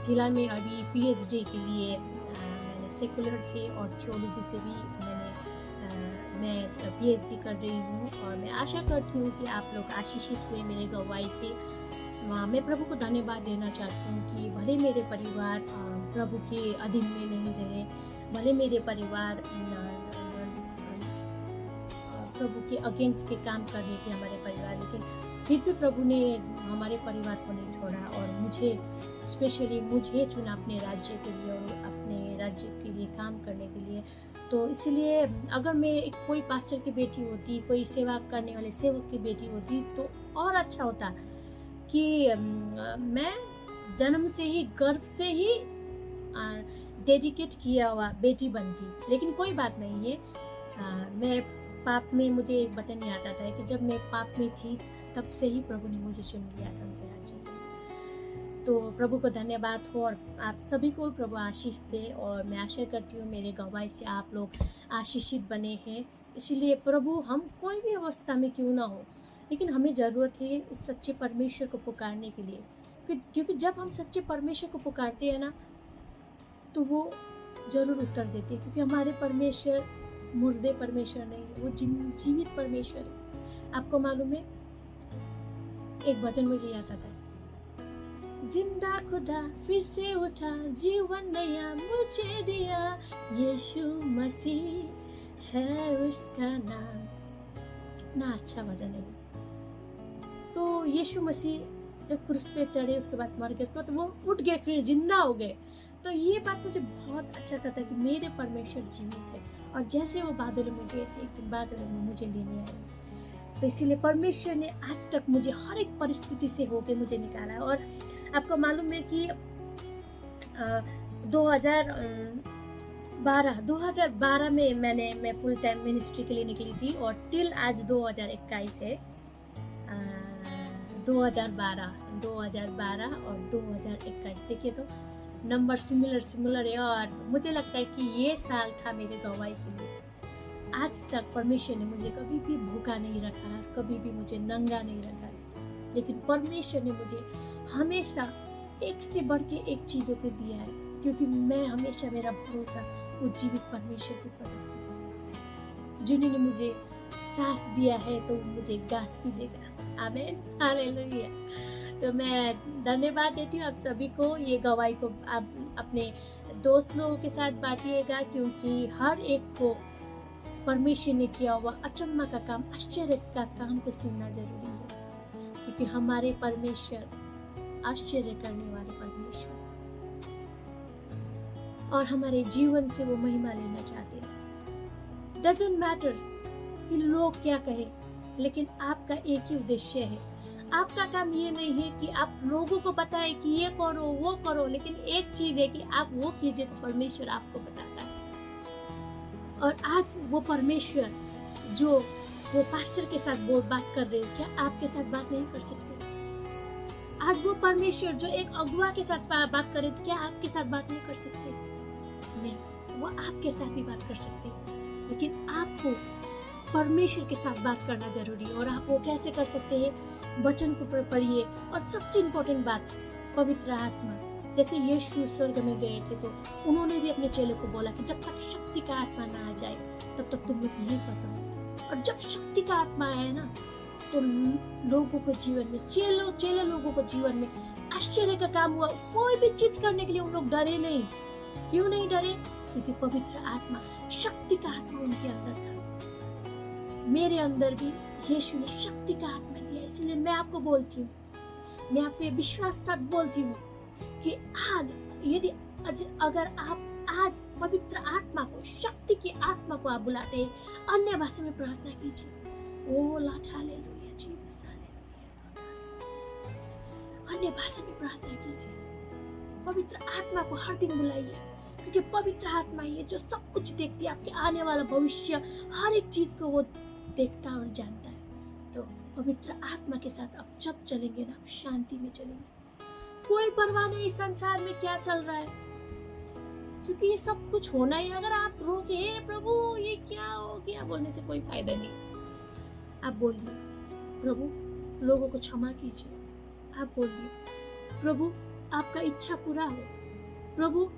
फिलहाल मैं अभी PhD के लिए मैंने सेकुलर से और थियोलॉजी से भी मैं PhD कर रही हूँ, और मैं आशा करती हूँ कि आप लोग आशीषित हुए मेरे गवाही से। मैं प्रभु को धन्यवाद देना चाहती हूँ कि भले मेरे परिवार प्रभु के अधीन में नहीं रहे, भले मेरे परिवार प्रभु के अगेंस्ट के काम कर रहे थे हमारे परिवार, लेकिन फिर भी प्रभु ने हमारे परिवार को नहीं छोड़ा और मुझे स्पेशली मुझे चुना अपने राज्य के लिए और अपने राज्य के लिए काम करने के लिए। तो इसलिए अगर मैं कोई पास्टर की बेटी होती, कोई सेवा करने वाले सेवक की बेटी होती तो और अच्छा होता कि मैं जन्म से ही गर्भ से ही डेडिकेट किया हुआ बेटी बनती। लेकिन कोई बात नहीं है, मैं पाप में मुझे एक वचन याद आता है कि जब मैं पाप में थी तब से ही प्रभु ने मुझे चुन लिया था उनके राज्य के लिए। तो प्रभु को धन्यवाद हो और आप सभी को प्रभु आशीष दे। और मैं आशा करती हूँ मेरे गवाही से आप लोग आशीषित बने हैं। इसीलिए प्रभु हम कोई भी अवस्था में क्यों ना हो, लेकिन हमें ज़रूरत है उस सच्चे परमेश्वर को पुकारने के लिए, क्योंकि जब हम सच्चे परमेश्वर को पुकारते हैं ना तो वो ज़रूर उत्तर देते हैं, क्योंकि हमारे परमेश्वर मुर्दे परमेश्वर नहीं, वो जीवित परमेश्वर है। आपको मालूम है, एक भजन मुझे याद आता है, जिंदा खुदा फिर से उठा, जीवन नया मुझे दिया, यीशु मसीह है उसका नाम। इतना अच्छा भजन है। तो यीशु मसीह जब क्रूस पे चढ़े, उसके बाद मर गए, उसके बाद वो उठ गए, फिर जिंदा हो गए। तो ये बात मुझे बहुत अच्छा लगता है कि मेरे परमेश्वर जीवित है, और जैसे वो बादलों में गए थे, एक दिन बादलों में मुझे लेने आए। तो इसीलिए परमेश्वर ने आज तक मुझे हर एक परिस्थिति से होके मुझे निकाला है। और आपको मालूम है कि 2012 में मैं फुल टाइम मिनिस्ट्री के लिए निकली थी, और टिल आज 2021 है। 2012 और 2021 देखिए तो नंबर सिमिलर है। और मुझे लगता है कि ये साल था मेरे गवाही के लिए। आज तक परमेश्वर ने मुझे कभी भी भूखा नहीं रखा, कभी भी मुझे नंगा नहीं रखा, लेकिन परमेश्वर ने मुझे हमेशा एक से बढ़ के एक चीज़ों को दिया है, क्योंकि मैं हमेशा मेरा भरोसा वो जीवित परमेश्वर के ऊपर रखती हूँ। जिन्होंने मुझे सांस दिया है तो मुझे घास भी देगा। आमीन, हालेलुया। तो मैं धन्यवाद देती हूँ आप सभी को। ये गवाही को आप अपने दोस्त लोगों के साथ बांटिएगा, क्योंकि हर एक को परमेश्वर ने किया हुआ अचम्मा का काम, आश्चर्य का काम को सुनना जरूरी है, क्योंकि हमारे परमेश्वर आश्चर्य करने वाले परमेश्वर, और हमारे जीवन से वो महिमा लेना चाहते हैं। डजंट मैटर कि लोग क्या कहे, लेकिन आपका एक ही उद्देश्य है। आपका काम ये नहीं है कि आप लोगों को बताएं कि ये करो वो करो, लेकिन एक चीज है कि आप वो कीजिए जो परमेश्वर आपको बताता है। और आज वो परमेश्वर जो वो पास्टर के साथ बात कर रहे हैं, क्या आपके साथ बात नहीं कर सकते? आज वो परमेश्वर जो एक अगुआ के साथ बात कर रहे थे, क्या आपके साथ बात नहीं कर सकते? नहीं, वो आपके साथ भी बात कर सकते हैं, लेकिन आपको परमेश्वर के साथ बात करना जरूरी है। और आप वो कैसे कर सकते हैं? वचन को पढ़िए, और सबसे इम्पोर्टेंट बात, पवित्र आत्मा। जैसे यीशु स्वर्ग में गए थे तो उन्होंने भी अपने चेलों को बोला कि जब तक शक्ति का आत्मा ना आ जाए तब तक तुम लोग यही पकड़ो। और जब शक्ति का आत्मा आया ना तो लोगों को जीवन में, चेले लोगों को जीवन में आश्चर्य का काम हुआ। कोई भी चीज करने के लिए उन लोग डरे नहीं। क्यों नहीं डरे? क्योंकि पवित्र आत्मा, शक्ति का आत्मा उनके अंदर था। मेरे अंदर भी यीशु ने शक्ति का आत्मा दिया। इसलिए मैं आपको बोलती हूँ, मैं आपको ये विश्वास साथ बोलती हूँ कि आज यदि अगर आप आज पवित्र आत्मा को, शक्ति की आत्मा को आप बुलाते हैं, अन्य भाषा में प्रार्थना कीजिए। ओ लॉर्ड हालेलुया, जीसस हालेलुया। अन्य भाषा में प्रार्थना कीजिए। पवित्र आत्मा को हर दिन बुलाइए, क्योंकि पवित्र आत्मा ही है जो सब कुछ देखती है। आपके आने वाला भविष्य, हर एक चीज को वो देखता और जानता है। तो पवित्र आत्मा के साथ आप जब चलेंगे ना, आप शांति में चलेंगे। कोई परवाह नहीं संसार में क्या चल रहा है, क्योंकि ये सब कुछ होना ही। अगर आप रोके, हे प्रभु ये क्या हो गया बोलने से कोई फायदा नहीं। आप बोलिए, प्रभु लोगों को क्षमा कीजिए। आप बोलिए, प्रभु आपका इच्छा पूरा हो। प्रभु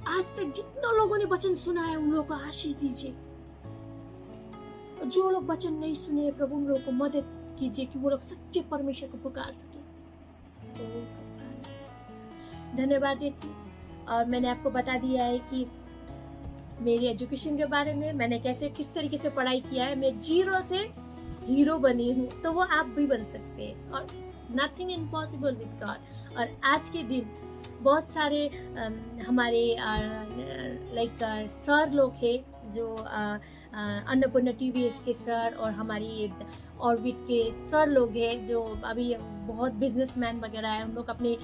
आज तक जितने लोगों ने वचन सुना है उन लोगों को आशीष दीजिए। जो लोग वचन नहीं सुने, प्रभु उन लोगों को मदद कीजिए कि वो लोग सच्चे परमेश्वर को पुकार सके। धन्यवाद देती हूँ। और मैंने आपको बता दिया है कि मेरी एजुकेशन के बारे में, मैंने कैसे किस तरीके से पढ़ाई किया है। मैं 0 से हीरो बनी हूँ, तो वो आप भी बन सकते हैं। और नथिंग इम्पॉसिबल विद गॉड। और आज के दिन बहुत सारे हमारे सर लोग हैं, जो अन्नपूर्णा TVS के सर और हमारी ऑर्बिट के सर लोग हैं, जो अभी बहुत बिजनेसमैन वगैरह है। हम लोग अपने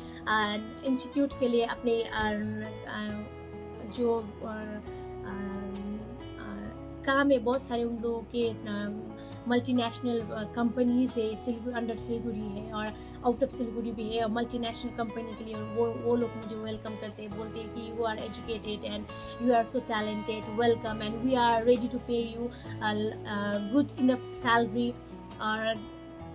इंस्टीट्यूट के लिए अपने जो काम है, बहुत सारे उन लोगों के मल्टीनेशनल कंपनीज है, अंडर सिलीगुड़ी है और आउट ऑफ सिलीगुड़ी भी है, और मल्टीनेशनल कंपनी के लिए वो लोग मुझे वेलकम करते हैं, बोलते हैं कि you are educated and you are so talented, welcome and we are ready to pay you good enough salary. और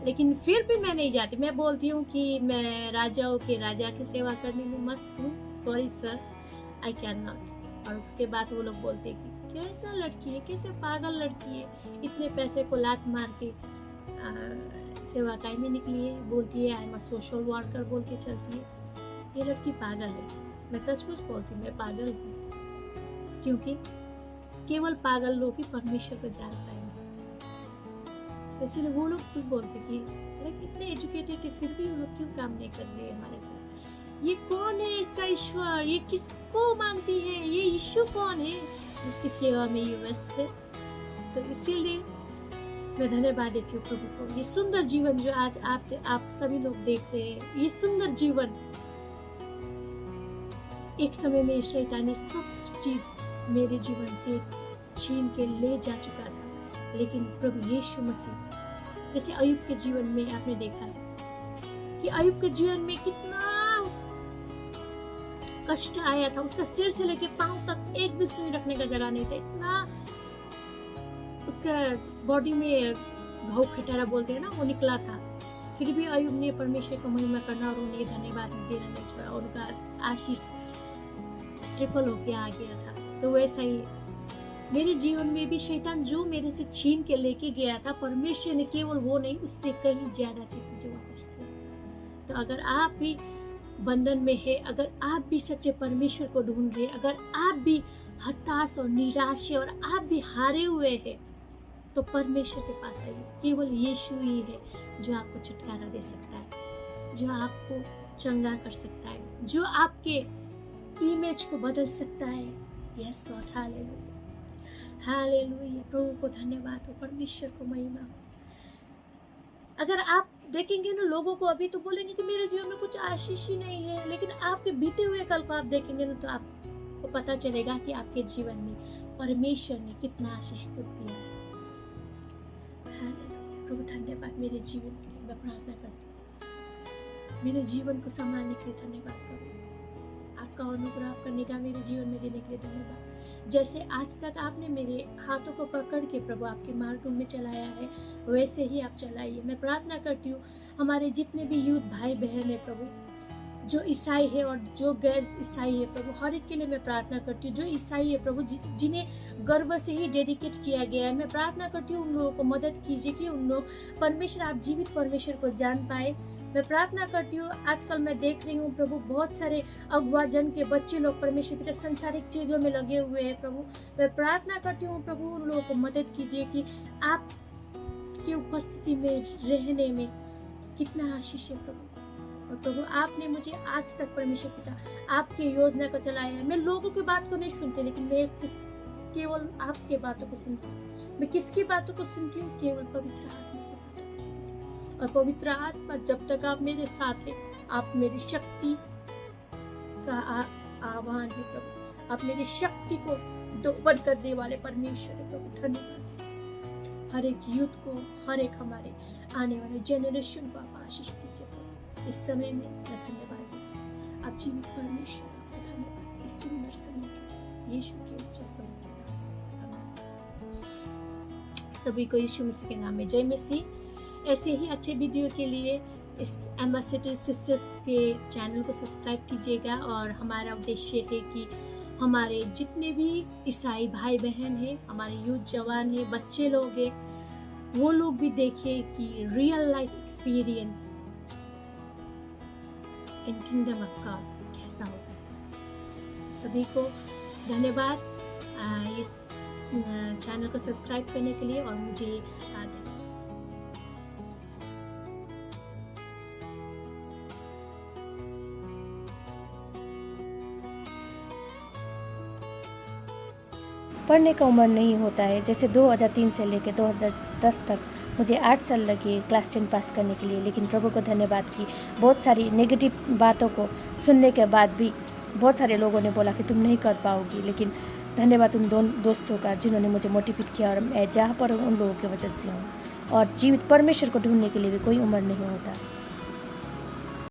लेकिन फिर भी मैं नहीं जाती, मैं बोलती हूँ कि मैं राजाओं के राजा की सेवा करने में मस्त हूँ, sorry sir I can not. और उसके बाद वो लोग बोलते हैं कि कैसा लड़की है, कैसे पागल लड़की है, इतने पैसे को लात मार के सेवा काय में निकली है, बोलती है I am a social worker बोल के चलती है। ये लड़की पागल है, मैं सचमुच बोलती हूँ मैं पागल हूँ, क्योंकि केवल पागल लोग ही परमेश्वर को जान पाएंगे। तो इसीलिए वो लोग खुद बोलते कि लाइक इतने एजुकेटेड है फिर भी वो लोग क्यों काम नहीं कर रहे हमारे साथ, ये कौन है इसका ईश्वर, ये किसको मानती है, ये यीशु कौन है जिसकी सेवा में ये व्यस्त है। तो इसीलिए मैं धन्यवाद देती हूँ प्रभु को, ये सुंदर जीवन जो आज आप सभी लोग देख रहे हैं, ये सुंदर जीवन एक समय में शैतानी सब चीज मेरे जीवन से छीन के ले जा चुका था, लेकिन प्रभु यीशु मसीह, जैसे अय्यूब के जीवन में आपने देखा है कि अय्यूब के जीवन में कितना कष्ट आया था, उसका सिर से लेकर पांव तक एक भी सुई रखने का जगह नहीं था, इतना उसका बॉडी में घाव खटारा बोलते हैं ना वो निकला था, फिर भी अय्यूब ने परमेश्वर को महिमा करना और उन्हें धन्यवाद देना नहीं छोड़ा, और उनका आशीष ट्रिपल होके आ गया था। तो वैसा ही मेरे जीवन में भी शैतान जो मेरे से छीन के लेके गया था, परमेश्वर ने केवल वो नहीं उससे कहीं ज्यादा चीज मुझे वापस किया। तो अगर आप भी बंधन में है, अगर आप भी सच्चे परमेश्वर को ढूंढ रहे, अगर आप भी हताश और निराश है और आप भी हारे हुए हैं, तो परमेश्वर के पास आइए। केवल यीशु ही है जो आपको छुटकारा दे सकता है, जो आपको चंगा कर सकता है, जो आपके इमेज को बदल सकता है। Yes lord, hallelujah hallelujah. प्रभु को धन्यवाद हो, परमेश्वर को महिमा हो। अगर आप देखेंगे ना लोगों को अभी तो बोलेंगे कि मेरे जीवन में कुछ आशीष ही नहीं है, लेकिन आपके बीते हुए कल को आप देखेंगे ना तो आपको पता चलेगा कि आपके जीवन में परमेश्वर ने कितना आशीष को दिया है। प्रभु धन्यवाद मेरे जीवन के लिए, मैं प्रार्थना करती हूँ मेरे जीवन को संभालने के लिए धन्यवाद प्रभु, आपका अनुग्रह आपका निगाह मेरे जीवन में देने के लिए धन्यवाद। जैसे आज तक आपने मेरे हाथों को पकड़ के प्रभु आपके मार्ग में चलाया है, वैसे ही आप चलाइए। मैं प्रार्थना करती हूँ हमारे जितने भी यूथ भाई बहन है प्रभु, जो ईसाई है और जो गैर ईसाई है प्रभु, हर एक के लिए मैं प्रार्थना करती हूँ। जो ईसाई है प्रभु, जिन्हें गर्व से ही डेडिकेट किया गया है, मैं प्रार्थना करती हूँ उन लोगों को मदद कीजिए कि उन लोग परमेश्वर, आप जीवित परमेश्वर को जान पाए। मैं प्रार्थना करती हूँ, आजकल मैं देख रही हूँ प्रभु बहुत सारे अगुआ जन के बच्चे लोग परमेश्वर पिता संसारिक चीजों में लगे हुए हैं प्रभु। मैं प्रार्थना करती हूँ प्रभु उन लोगों को मदद कीजिए कि आप की उपस्थिति में रहने में कितना आशीष है प्रभु। और प्रभु आपने मुझे आज तक परमेश्वर पिता आपके योजना को चलाया है। मैं लोगों की बात को नहीं सुनती, लेकिन मैं केवल आपके बातों को सुनती हूँ। मैं किसकी बातों को सुनती हूँ? केवल पवित्र आत्मा की बातों को सुनती हूँ। और पवित्र आत्मा जब तक आप मेरे साथ है, आप मेरी शक्ति का आह्वान है प्रभु, आप मेरी शक्ति को दोगुना करने वाले परमेश्वर है प्रभु। धन्यवाद। हर एक यूथ को, हर एक हमारे आने वाले जेनरेशन को आप आशीष दीजिए प्रभु। इस समय में मैं धन्यवाद देती हूँ, आप जीवित परमेश्वर, आपको धन्यवाद इस सुंदर समय के यीशु के उच्च पवित्र नाम में। सभी को यीशु मसीह के नाम में जय मसीह। ऐसे ही अच्छे वीडियो के लिए इस एम्बेसडर सिस्टर्स के चैनल को सब्सक्राइब कीजिएगा। और हमारा उद्देश्य है कि हमारे जितने भी ईसाई भाई बहन हैं, हमारे यूथ जवान हैं, बच्चे लोग हैं, वो लोग भी देखें कि real life experience in kingdom of God कैसा होता है। सभी को धन्यवाद इस चैनल को सब्सक्राइब करने के लिए और मुझे पढ़ने का उम्र नहीं होता है। जैसे 2003 से लेकर 2010 तक मुझे 8 साल लगे क्लास 10 पास करने के लिए, लेकिन प्रभु को धन्यवाद कि बहुत सारी नेगेटिव बातों को सुनने के बाद भी बहुत सारे लोगों ने बोला कि तुम नहीं कर पाओगी, लेकिन धन्यवाद उन दोनों दोस्तों का जिन्होंने मुझे मोटिवेट किया, और मैं जहाँ पर हूँ उन लोगों की वजह से हूँ। और जीवित परमेश्वर को ढूंढने के लिए भी कोई उम्र नहीं होता।